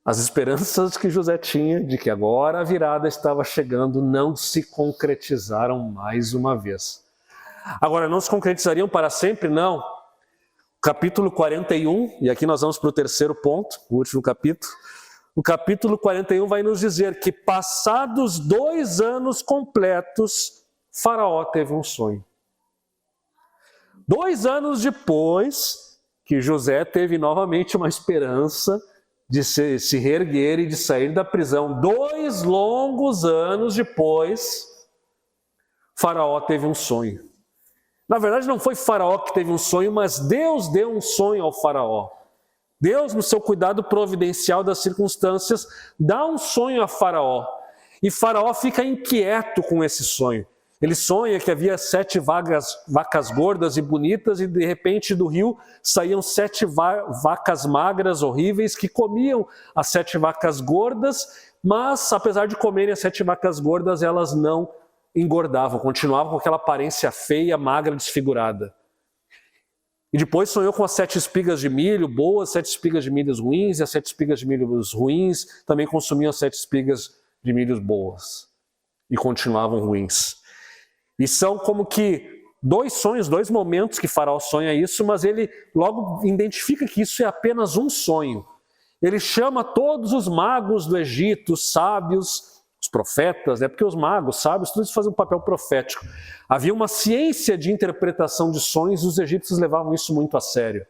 As esperanças que José tinha de que agora a virada estava chegando não se concretizaram mais uma vez. Agora, não se concretizariam para sempre? Não. Capítulo 41, e aqui nós vamos para o terceiro ponto, o último capítulo. O capítulo 41 vai nos dizer que passados 2 anos completos, Faraó teve um sonho. 2 anos depois que José teve novamente uma esperança de se reerguer e de sair da prisão, 2 longos anos depois, Faraó teve um sonho. Na verdade, não foi Faraó que teve um sonho, mas Deus deu um sonho ao Faraó. Deus, no seu cuidado providencial das circunstâncias, dá um sonho a Faraó. E Faraó fica inquieto com esse sonho. Ele sonha que havia 7 vacas gordas e bonitas e de repente do rio saíam 7 vacas magras, horríveis, que comiam as 7 vacas gordas, mas apesar de comerem as 7 vacas gordas, elas não engordavam, continuavam com aquela aparência feia, magra, desfigurada. E depois sonhou com as 7 espigas de milho boas, 7 espigas de milho ruins, e as 7 espigas de milho ruins também consumiam as 7 espigas de milho boas. E continuavam ruins. E são como que 2 sonhos, 2 momentos que Faraó sonha isso, mas ele logo identifica que isso é apenas um sonho. Ele chama todos os magos do Egito, os sábios, os profetas, porque os magos, sábios, todos fazem um papel profético. Havia uma ciência de interpretação de sonhos e os egípcios levavam isso muito a sério.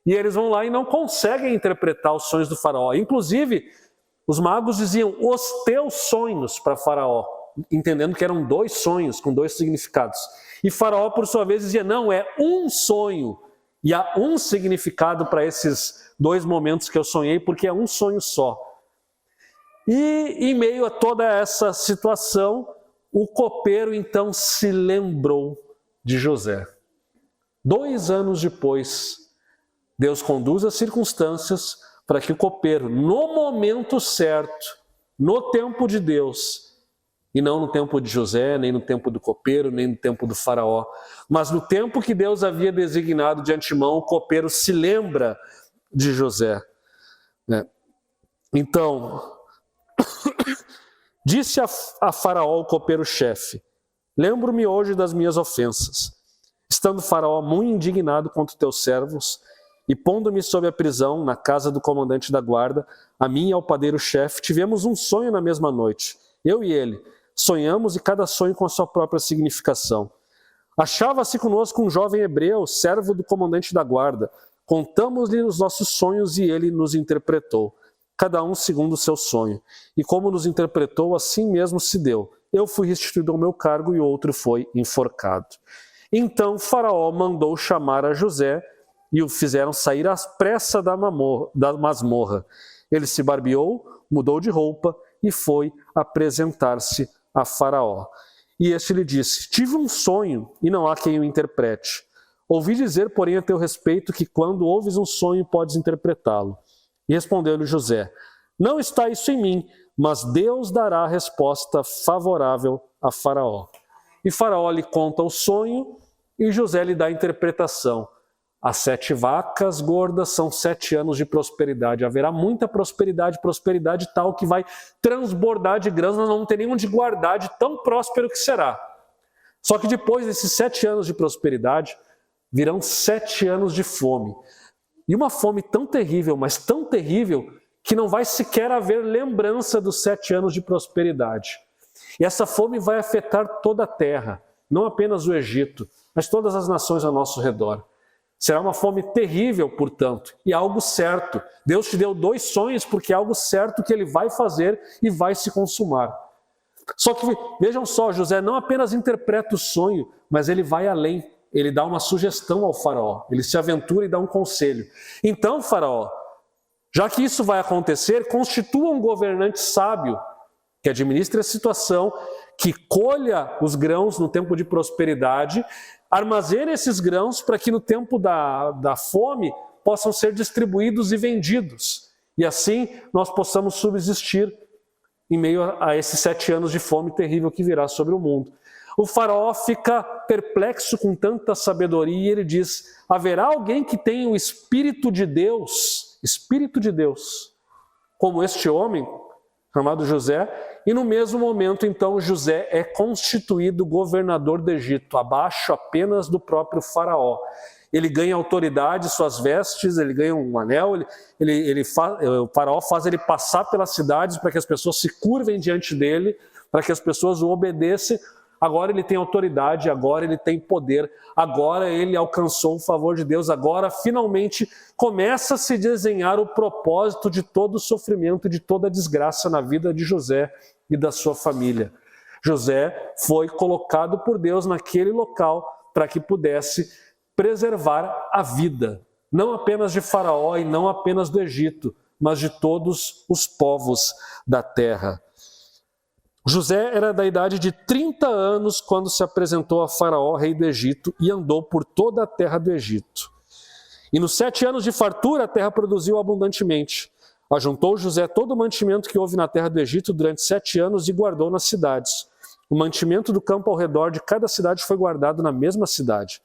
E eles vão lá e não conseguem interpretar os sonhos do Faraó. Inclusive, os magos diziam os teus sonhos para Faraó, entendendo que eram 2 sonhos com 2 significados. E Faraó, por sua vez, dizia, não, é um sonho. E há um significado para esses 2 momentos que eu sonhei, porque é um sonho só. E em meio a toda essa situação, o copeiro então se lembrou de José. 2 anos depois, Deus conduz as circunstâncias para que o copeiro, no momento certo, no tempo de Deus, e não no tempo de José, nem no tempo do copeiro, nem no tempo do Faraó, mas no tempo que Deus havia designado de antemão, o copeiro se lembra de José. Então, disse a Faraó, o copeiro-chefe, lembro-me hoje das minhas ofensas, estando Faraó muito indignado contra os teus servos, e pondo-me sob a prisão na casa do comandante da guarda, a mim e ao padeiro-chefe, tivemos um sonho na mesma noite, eu e ele, sonhamos e cada sonho com a sua própria significação. Achava-se conosco um jovem hebreu, servo do comandante da guarda, contamos-lhe os nossos sonhos e ele nos interpretou. Cada um segundo o seu sonho. E como nos interpretou, assim mesmo se deu. Eu fui restituído ao meu cargo e outro foi enforcado. Então Faraó mandou chamar a José e o fizeram sair às pressas da masmorra. Ele se barbeou, mudou de roupa e foi apresentar-se a Faraó. E este lhe disse, tive um sonho e não há quem o interprete. Ouvi dizer, porém, a teu respeito que quando ouves um sonho podes interpretá-lo. E respondeu-lhe José, não está isso em mim, mas Deus dará a resposta favorável a Faraó. E Faraó lhe conta o sonho e José lhe dá a interpretação. As 7 vacas gordas são 7 anos de prosperidade. Haverá muita prosperidade, prosperidade tal que vai transbordar de grãos, nós não teremos nem onde guardar de tão próspero que será. Só que depois desses 7 anos de prosperidade, virão 7 anos de fome. E uma fome tão terrível, mas tão terrível, que não vai sequer haver lembrança dos 7 anos de prosperidade. E essa fome vai afetar toda a terra, não apenas o Egito, mas todas as nações ao nosso redor. Será uma fome terrível, portanto, e algo certo. Deus te deu 2 sonhos porque é algo certo que ele vai fazer e vai se consumar. Só que, vejam só, José não apenas interpreta o sonho, mas ele vai além. ele dá uma sugestão ao faraó, ele se aventura e dá um conselho. Então, faraó, já que isso vai acontecer, constitua um governante sábio que administre a situação, que colha os grãos no tempo de prosperidade, armazene esses grãos para que no tempo da fome possam ser distribuídos e vendidos. E assim nós possamos subsistir em meio a esses 7 anos de fome terrível que virá sobre o mundo. O faraó fica perplexo com tanta sabedoria e ele diz: haverá alguém que tenha o Espírito de Deus, como este homem, chamado José? E no mesmo momento, então, José é constituído governador do Egito, abaixo apenas do próprio faraó. Ele ganha autoridade, suas vestes, ele ganha um anel, o faraó faz ele passar pelas cidades para que as pessoas se curvem diante dele, para que as pessoas o obedeçam. Agora ele tem autoridade, agora ele tem poder, agora ele alcançou o favor de Deus, agora finalmente começa a se desenhar o propósito de todo o sofrimento, de toda a desgraça na vida de José e da sua família. José foi colocado por Deus naquele local para que pudesse preservar a vida, não apenas de Faraó e não apenas do Egito, mas de todos os povos da terra. José era da idade de 30 anos quando se apresentou a Faraó, rei do Egito, e andou por toda a terra do Egito. E nos 7 anos de fartura a terra produziu abundantemente. Ajuntou José todo o mantimento que houve na terra do Egito durante 7 anos e guardou nas cidades. O mantimento do campo ao redor de cada cidade foi guardado na mesma cidade.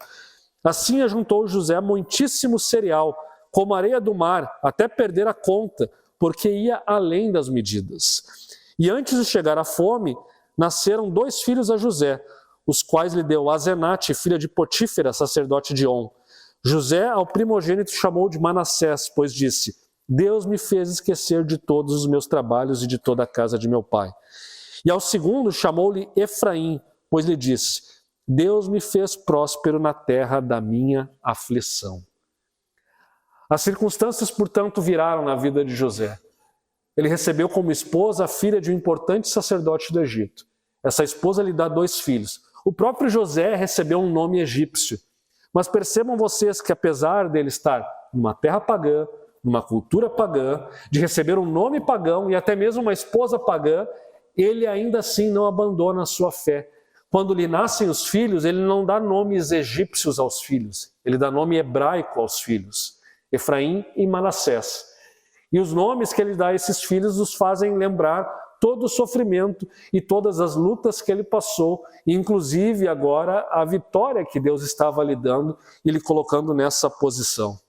Assim ajuntou José muitíssimo cereal, como a areia do mar, até perder a conta, porque ia além das medidas. E antes de chegar à fome, nasceram 2 filhos a José, os quais lhe deu Asenate, filha de Potífera, sacerdote de On. José ao primogênito chamou de Manassés, pois disse: Deus me fez esquecer de todos os meus trabalhos e de toda a casa de meu pai. E ao segundo chamou-lhe Efraim, pois lhe disse: Deus me fez próspero na terra da minha aflição. As circunstâncias, portanto, viraram na vida de José. Ele recebeu como esposa a filha de um importante sacerdote do Egito. Essa esposa lhe dá 2 filhos. O próprio José recebeu um nome egípcio. Mas percebam vocês que apesar dele estar numa terra pagã, numa cultura pagã, de receber um nome pagão e até mesmo uma esposa pagã, ele ainda assim não abandona a sua fé. Quando lhe nascem os filhos, ele não dá nomes egípcios aos filhos, ele dá nome hebraico aos filhos, Efraim e Manassés. E os nomes que ele dá a esses filhos os fazem lembrar todo o sofrimento e todas as lutas que ele passou, e inclusive agora a vitória que Deus estava lhe dando e lhe colocando nessa posição.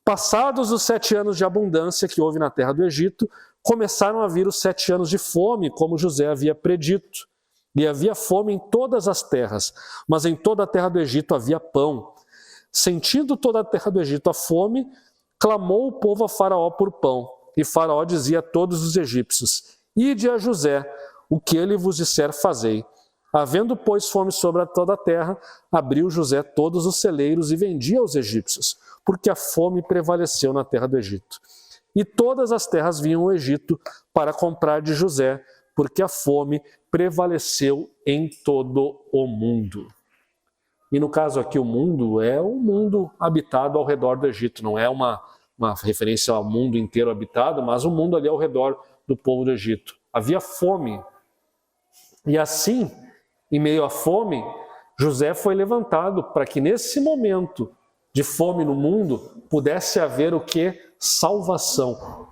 Passados os 7 anos de abundância que houve na terra do Egito, começaram a vir os 7 anos de fome, como José havia predito. E havia fome em todas as terras, mas em toda a terra do Egito havia pão. Sentindo toda a terra do Egito a fome, clamou o povo a Faraó por pão. E Faraó dizia a todos os egípcios: Ide a José, o que ele vos disser fazei. Havendo, pois, fome sobre toda a terra, abriu José todos os celeiros e vendia aos egípcios, porque a fome prevaleceu na terra do Egito. E todas as terras vinham ao Egito para comprar de José, porque a fome prevaleceu em todo o mundo. E no caso aqui, o mundo é um mundo habitado ao redor do Egito, não é uma referência ao mundo inteiro habitado, mas o mundo ali ao redor do povo do Egito. Havia fome. E assim, em meio à fome, José foi levantado para que nesse momento de fome no mundo pudesse haver o quê? Salvação.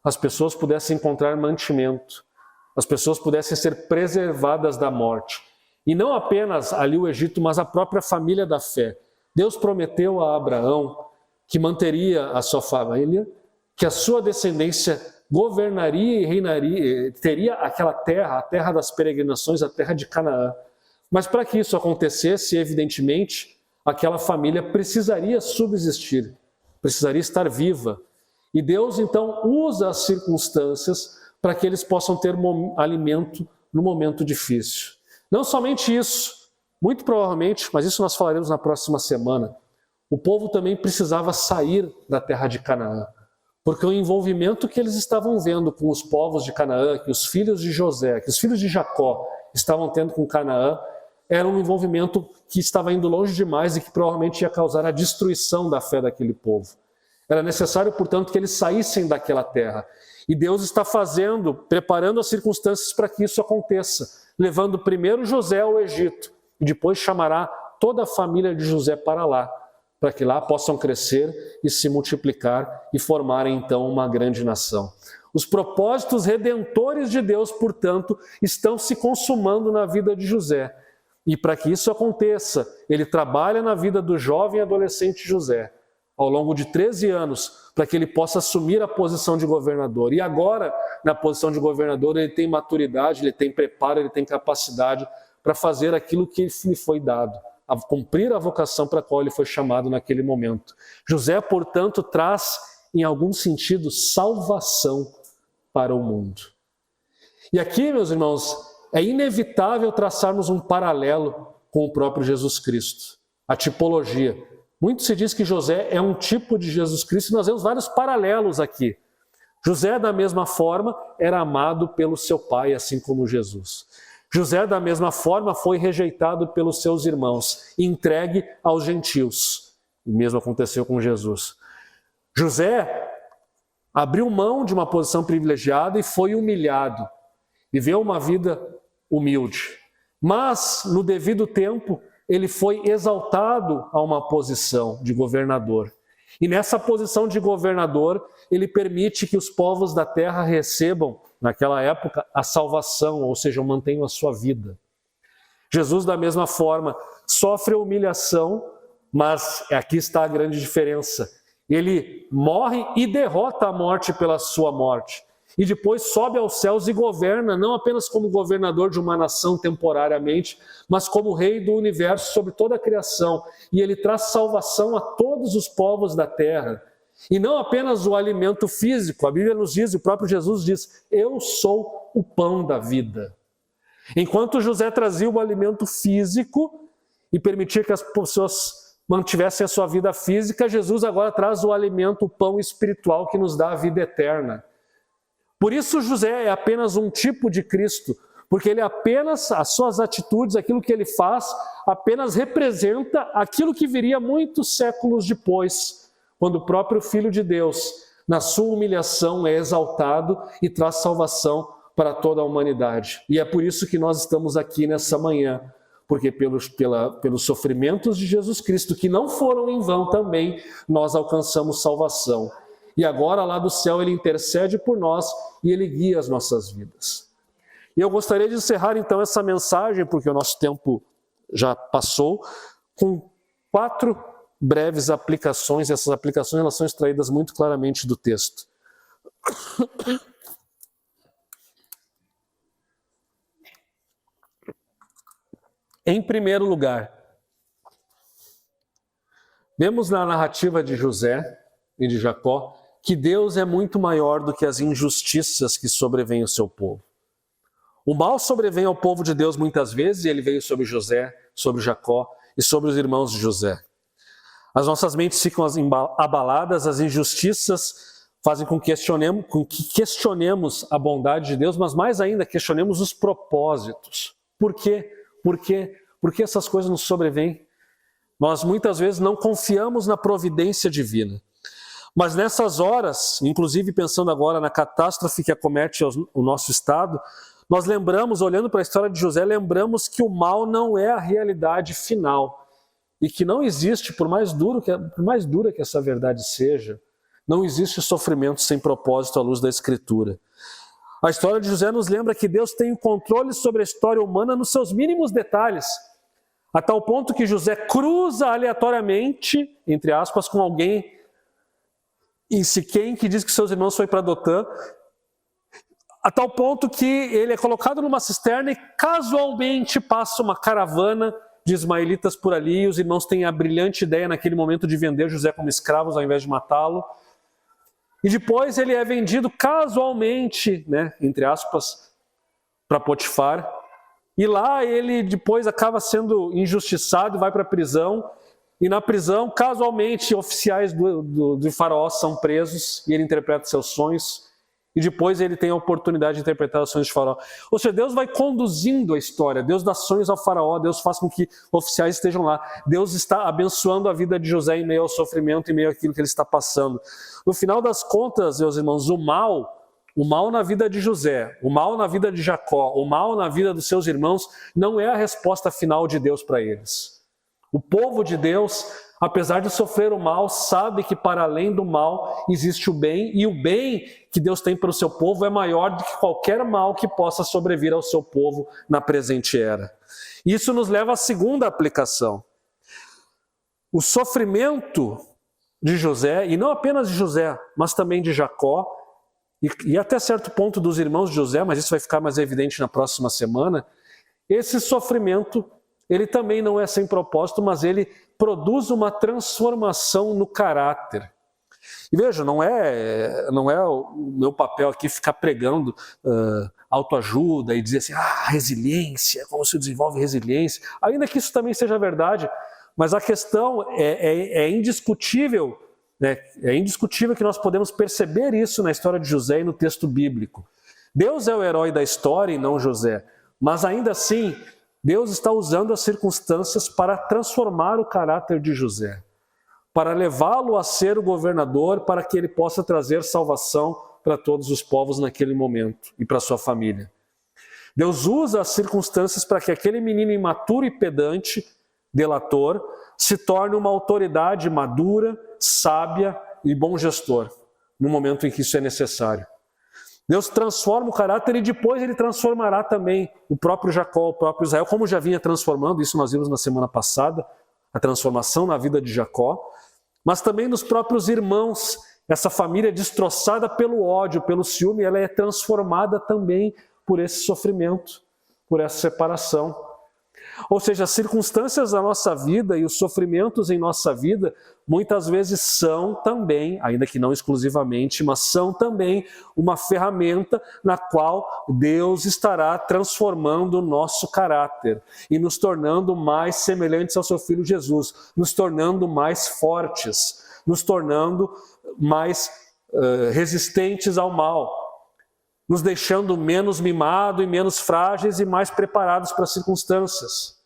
As pessoas pudessem encontrar mantimento. As pessoas pudessem ser preservadas da morte. E não apenas ali o Egito, mas a própria família da fé. Deus prometeu a Abraão que manteria a sua família, que a sua descendência governaria e reinaria, teria aquela terra, a terra das peregrinações, a terra de Canaã. Mas para que isso acontecesse, evidentemente, aquela família precisaria subsistir, precisaria estar viva. E Deus, então, usa as circunstâncias para que eles possam ter alimento no momento difícil. Não somente isso, muito provavelmente, mas isso nós falaremos na próxima semana, o povo também precisava sair da terra de Canaã, porque o envolvimento que eles estavam vendo com os povos de Canaã, que os filhos de José, que os filhos de Jacó estavam tendo com Canaã, era um envolvimento que estava indo longe demais e que provavelmente ia causar a destruição da fé daquele povo. Era necessário, portanto, que eles saíssem daquela terra. E Deus está preparando as circunstâncias para que isso aconteça, levando primeiro José ao Egito, e depois chamará toda a família de José para lá, para que lá possam crescer e se multiplicar e formarem então uma grande nação. Os propósitos redentores de Deus, portanto, estão se consumando na vida de José. E para que isso aconteça, ele trabalha na vida do jovem adolescente José, ao longo de 13 anos, para que ele possa assumir a posição de governador. E agora, na posição de governador, ele tem maturidade, ele tem preparo, ele tem capacidade para fazer aquilo que lhe foi dado, a cumprir a vocação para a qual ele foi chamado naquele momento. José, portanto, traz, em algum sentido, salvação para o mundo. E aqui, meus irmãos, é inevitável traçarmos um paralelo com o próprio Jesus Cristo, a tipologia. Muito se diz que José é um tipo de Jesus Cristo e nós vemos vários paralelos aqui. José, da mesma forma, era amado pelo seu pai, assim como Jesus. José, da mesma forma, foi rejeitado pelos seus irmãos, entregue aos gentios. O mesmo aconteceu com Jesus. José abriu mão de uma posição privilegiada e foi humilhado. Viveu uma vida humilde. Mas, no devido tempo, ele foi exaltado a uma posição de governador. E nessa posição de governador, ele permite que os povos da terra recebam, naquela época, a salvação, ou seja, mantenham a sua vida. Jesus, da mesma forma, sofre a humilhação, mas aqui está a grande diferença. Ele morre e derrota a morte pela sua morte. E depois sobe aos céus e governa, não apenas como governador de uma nação temporariamente, mas como rei do universo sobre toda a criação. E ele traz salvação a todos os povos da terra. E não apenas o alimento físico. A Bíblia nos diz, e o próprio Jesus diz, eu sou o pão da vida. Enquanto José trazia o alimento físico e permitia que as pessoas mantivessem a sua vida física, Jesus agora traz o alimento, o pão espiritual que nos dá a vida eterna. Por isso José é apenas um tipo de Cristo, porque ele apenas, as suas atitudes, aquilo que ele faz, apenas representa aquilo que viria muitos séculos depois, quando o próprio Filho de Deus, na sua humilhação, é exaltado e traz salvação para toda a humanidade. E é por isso que nós estamos aqui nessa manhã, porque pelos sofrimentos de Jesus Cristo, que não foram em vão também, nós alcançamos salvação. E agora lá do céu ele intercede por nós e ele guia as nossas vidas. E eu gostaria de encerrar então essa mensagem, porque o nosso tempo já passou, com 4 breves aplicações. Essas aplicações elas são extraídas muito claramente do texto. Em primeiro lugar, vemos na narrativa de José e de Jacó que Deus é muito maior do que as injustiças que sobrevêm ao seu povo. O mal sobrevém ao povo de Deus muitas vezes, e ele veio sobre José, sobre Jacó e sobre os irmãos de José. As nossas mentes ficam abaladas, as injustiças fazem com que questionemos a bondade de Deus, mas mais ainda questionemos os propósitos. Por quê? Por que essas coisas nos sobrevêm? Nós muitas vezes não confiamos na providência divina. Mas nessas horas, inclusive pensando agora na catástrofe que acomete o nosso estado, nós lembramos, olhando para a história de José, lembramos que o mal não é a realidade final. E que não existe, por mais dura que essa verdade seja, não existe sofrimento sem propósito à luz da Escritura. A história de José nos lembra que Deus tem o controle sobre a história humana nos seus mínimos detalhes, a tal ponto que José cruza aleatoriamente, entre aspas, com alguém em Siquém que diz que seus irmãos foram para Dotã, a tal ponto que ele é colocado numa cisterna e casualmente passa uma caravana de ismaelitas por ali, e os irmãos têm a brilhante ideia naquele momento de vender José como escravos ao invés de matá-lo. E depois ele é vendido casualmente, entre aspas, para Potifar. E lá ele depois acaba sendo injustiçado e vai para a prisão. E na prisão, casualmente, oficiais do faraó são presos e ele interpreta seus sonhos. e depois ele tem a oportunidade de interpretar os sonhos de Faraó. Ou seja, Deus vai conduzindo a história, Deus dá sonhos ao Faraó, Deus faz com que oficiais estejam lá, Deus está abençoando a vida de José em meio ao sofrimento, em meio àquilo que ele está passando. No final das contas, meus irmãos, o mal na vida de José, o mal na vida de Jacó, o mal na vida dos seus irmãos, não é a resposta final de Deus para eles. O povo de Deus, apesar de sofrer o mal, sabe que para além do mal existe o bem, e o bem que Deus tem para o seu povo é maior do que qualquer mal que possa sobrevir ao seu povo na presente era. Isso nos leva à segunda aplicação. O sofrimento de José, e não apenas de José, mas também de Jacó, e até certo ponto dos irmãos de José, mas isso vai ficar mais evidente na próxima semana, esse sofrimento, ele também não é sem propósito, mas ele produz uma transformação no caráter. E veja, não é o meu papel aqui ficar pregando autoajuda e dizer assim, resiliência, como se desenvolve resiliência, ainda que isso também seja verdade, mas a questão é indiscutível, né? É indiscutível que nós podemos perceber isso na história de José e no texto bíblico. Deus é o herói da história e não José, mas ainda assim, Deus está usando as circunstâncias para transformar o caráter de José, para levá-lo a ser o governador, para que ele possa trazer salvação para todos os povos naquele momento e para sua família. Deus usa as circunstâncias para que aquele menino imaturo e pedante, delator, se torne uma autoridade madura, sábia e bom gestor, no momento em que isso é necessário. Deus transforma o caráter e depois ele transformará também o próprio Jacó, o próprio Israel, como já vinha transformando, isso nós vimos na semana passada, a transformação na vida de Jacó, mas também nos próprios irmãos. Essa família destroçada pelo ódio, pelo ciúme, ela é transformada também por esse sofrimento, por essa separação. Ou seja, as circunstâncias da nossa vida e os sofrimentos em nossa vida, muitas vezes são também, ainda que não exclusivamente, mas são também uma ferramenta na qual Deus estará transformando o nosso caráter e nos tornando mais semelhantes ao seu Filho Jesus, nos tornando mais fortes, nos tornando mais resistentes ao mal, nos deixando menos mimados e menos frágeis e mais preparados para as circunstâncias.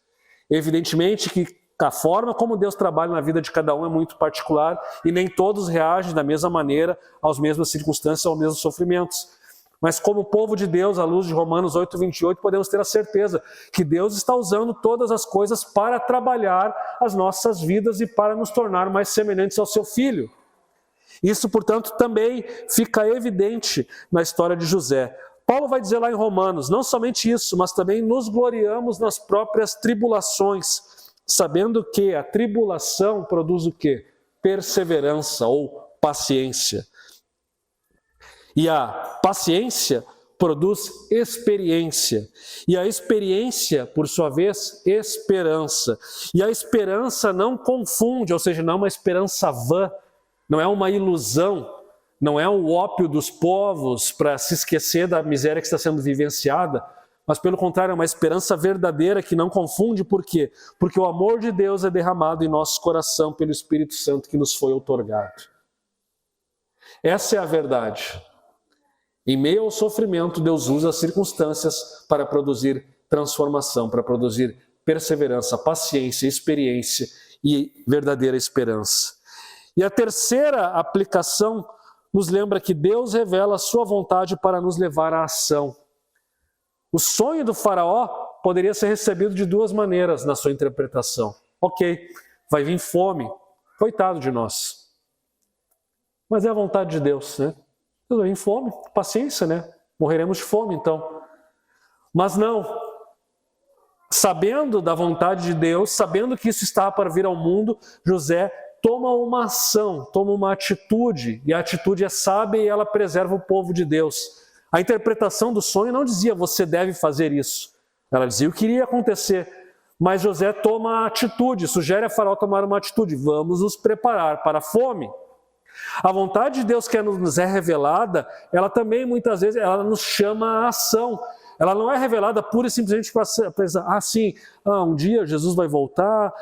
Evidentemente que a forma como Deus trabalha na vida de cada um é muito particular e nem todos reagem da mesma maneira às mesmas circunstâncias, aos mesmos sofrimentos. Mas como povo de Deus, à luz de Romanos 8:28, podemos ter a certeza que Deus está usando todas as coisas para trabalhar as nossas vidas e para nos tornar mais semelhantes ao seu Filho. Isso, portanto, também fica evidente na história de José. Paulo vai dizer lá em Romanos, não somente isso, mas também nos gloriamos nas próprias tribulações, sabendo que a tribulação produz o quê? Perseverança ou paciência. E a paciência produz experiência. E a experiência, por sua vez, esperança. E a esperança não confunde, ou seja, não é uma esperança vã, não é uma ilusão, não é o ópio dos povos para se esquecer da miséria que está sendo vivenciada, mas pelo contrário, é uma esperança verdadeira que não confunde. Por quê? Porque o amor de Deus é derramado em nosso coração pelo Espírito Santo que nos foi outorgado. Essa é a verdade. Em meio ao sofrimento, Deus usa as circunstâncias para produzir transformação, para produzir perseverança, paciência, experiência e verdadeira esperança. E a terceira aplicação nos lembra que Deus revela a sua vontade para nos levar à ação. O sonho do faraó poderia ser recebido de duas maneiras na sua interpretação. Ok, vai vir fome, coitado de nós. Mas é a vontade de Deus, né? Vai vir fome, paciência, né? Morreremos de fome então. Mas não. Sabendo da vontade de Deus, sabendo que isso estava para vir ao mundo, José toma uma ação, toma uma atitude, e a atitude é sábia e ela preserva o povo de Deus. A interpretação do sonho não dizia você deve fazer isso, ela dizia o que iria acontecer, mas José toma a atitude, sugere a Faraó tomar uma atitude, vamos nos preparar para a fome. A vontade de Deus que nos é revelada, ela também muitas vezes ela nos chama à ação. ela não é revelada pura e simplesmente para pensar, um dia Jesus vai voltar,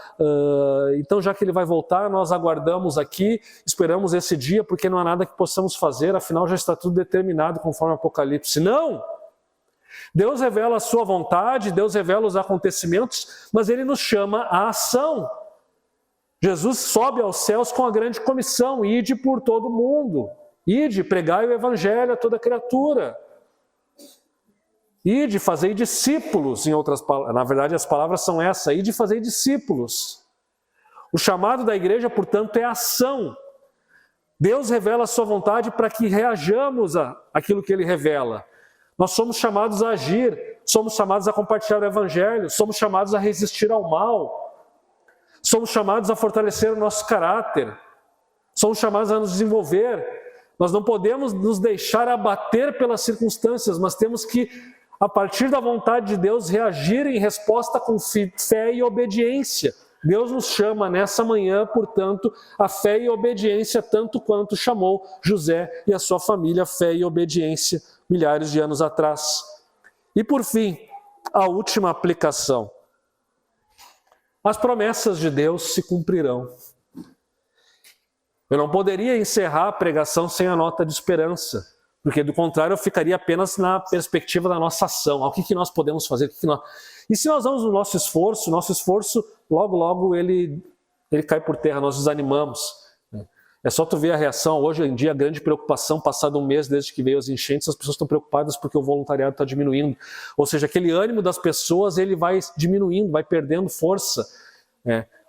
então já que ele vai voltar, nós aguardamos aqui, esperamos esse dia, porque não há nada que possamos fazer, afinal já está tudo determinado conforme o Apocalipse. Não! Deus revela a sua vontade, Deus revela os acontecimentos, mas ele nos chama à ação. Jesus sobe aos céus com a grande comissão, ide por todo mundo, ide, pregai o evangelho a toda criatura. Ide, fazei discípulos, em outras palavras, na verdade as palavras são essas, ide, fazei discípulos. O chamado da igreja, portanto, é ação. Deus revela a sua vontade para que reajamos àquilo que ele revela. Nós somos chamados a agir, somos chamados a compartilhar o evangelho, somos chamados a resistir ao mal, somos chamados a fortalecer o nosso caráter, somos chamados a nos desenvolver. Nós não podemos nos deixar abater pelas circunstâncias, mas temos que, a partir da vontade de Deus, reagir em resposta com fé e obediência. Deus nos chama nessa manhã, portanto, a fé e obediência, tanto quanto chamou José e a sua família fé e obediência milhares de anos atrás. E por fim, a última aplicação. As promessas de Deus se cumprirão. Eu não poderia encerrar a pregação sem a nota de esperança, porque do contrário eu ficaria apenas na perspectiva da nossa ação. O que nós podemos fazer? E se nós vamos no nosso esforço logo ele cai por terra, nós desanimamos. É só tu ver a reação. Hoje em dia, a grande preocupação, passado um mês desde que veio as enchentes, as pessoas estão preocupadas porque o voluntariado está diminuindo. Ou seja, aquele ânimo das pessoas, ele vai diminuindo, vai perdendo força.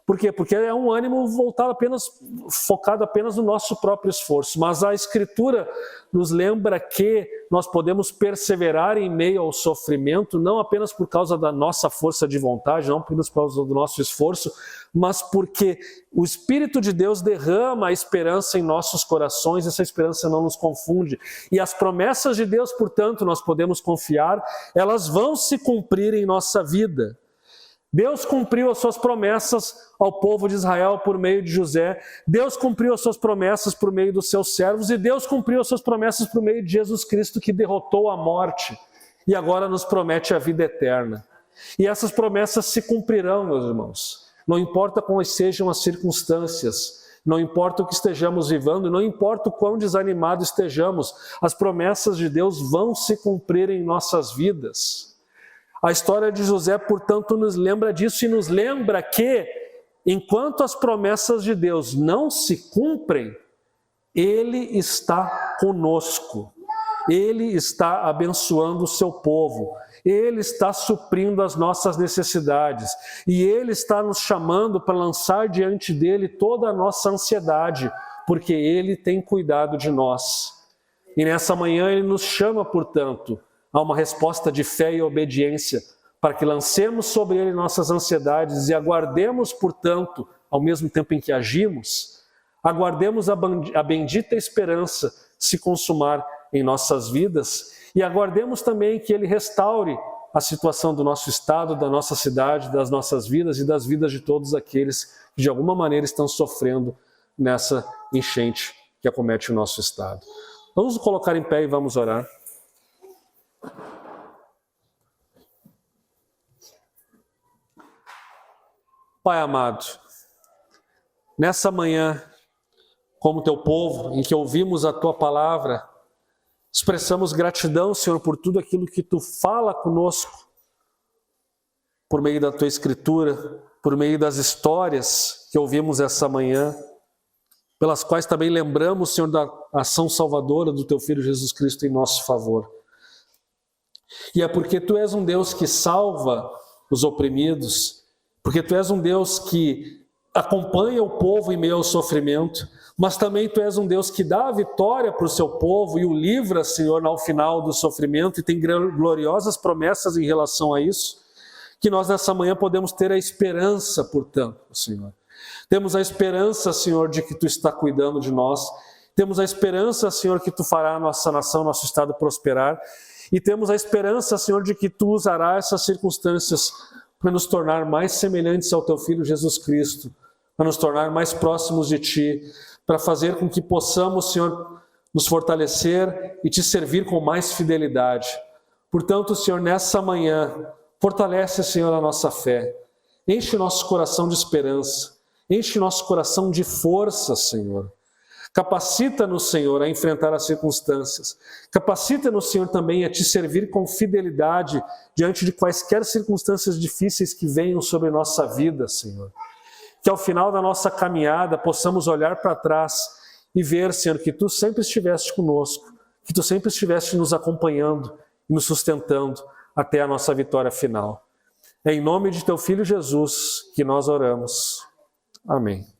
Por quê? Porque é um ânimo focado apenas no nosso próprio esforço. Mas a Escritura nos lembra que nós podemos perseverar em meio ao sofrimento, não apenas por causa da nossa força de vontade, não apenas por causa do nosso esforço, mas porque o Espírito de Deus derrama a esperança em nossos corações, essa esperança não nos confunde. E as promessas de Deus, portanto, nós podemos confiar, elas vão se cumprir em nossa vida. Deus cumpriu as suas promessas ao povo de Israel por meio de José, Deus cumpriu as suas promessas por meio dos seus servos e Deus cumpriu as suas promessas por meio de Jesus Cristo, que derrotou a morte e agora nos promete a vida eterna. E essas promessas se cumprirão, meus irmãos. Não importa quais sejam as circunstâncias, não importa o que estejamos vivendo, não importa o quão desanimados estejamos, as promessas de Deus vão se cumprir em nossas vidas. A história de José, portanto, nos lembra disso e nos lembra que, enquanto as promessas de Deus não se cumprem, Ele está conosco, Ele está abençoando o seu povo, Ele está suprindo as nossas necessidades e Ele está nos chamando para lançar diante dEle toda a nossa ansiedade, porque Ele tem cuidado de nós. E nessa manhã Ele nos chama, portanto, a uma resposta de fé e obediência, para que lancemos sobre Ele nossas ansiedades e aguardemos, portanto, ao mesmo tempo em que agimos, aguardemos a bendita esperança se consumar em nossas vidas e aguardemos também que Ele restaure a situação do nosso estado, da nossa cidade, das nossas vidas e das vidas de todos aqueles que de alguma maneira estão sofrendo nessa enchente que acomete o nosso estado. Vamos nos colocar em pé e vamos orar. Pai amado, nessa manhã, como teu povo, em que ouvimos a tua palavra, expressamos gratidão, Senhor, por tudo aquilo que tu fala conosco, por meio da tua escritura, por meio das histórias que ouvimos essa manhã, pelas quais também lembramos, Senhor, da ação salvadora do teu Filho Jesus Cristo em nosso favor. E é porque tu és um Deus que salva os oprimidos, porque tu és um Deus que acompanha o povo em meio ao sofrimento, mas também tu és um Deus que dá a vitória para o seu povo e o livra, Senhor, ao final do sofrimento, e tem gloriosas promessas em relação a isso, que nós nessa manhã podemos ter a esperança, portanto, Senhor. Temos a esperança, Senhor, de que tu está cuidando de nós, temos a esperança, Senhor, que tu fará a nossa nação, nosso estado prosperar, e temos a esperança, Senhor, de que tu usarás essas circunstâncias para nos tornar mais semelhantes ao teu Filho Jesus Cristo, para nos tornar mais próximos de ti, para fazer com que possamos, Senhor, nos fortalecer e te servir com mais fidelidade. Portanto, Senhor, nessa manhã, fortalece, Senhor, a nossa fé. Enche nosso coração de esperança. Enche nosso coração de força, Senhor. Capacita-nos, Senhor, a enfrentar as circunstâncias. Capacita-nos, Senhor, também a te servir com fidelidade diante de quaisquer circunstâncias difíceis que venham sobre nossa vida, Senhor. Que ao final da nossa caminhada possamos olhar para trás e ver, Senhor, que Tu sempre estiveste conosco, que Tu sempre estiveste nos acompanhando e nos sustentando até a nossa vitória final. É em nome de Teu Filho Jesus que nós oramos. Amém.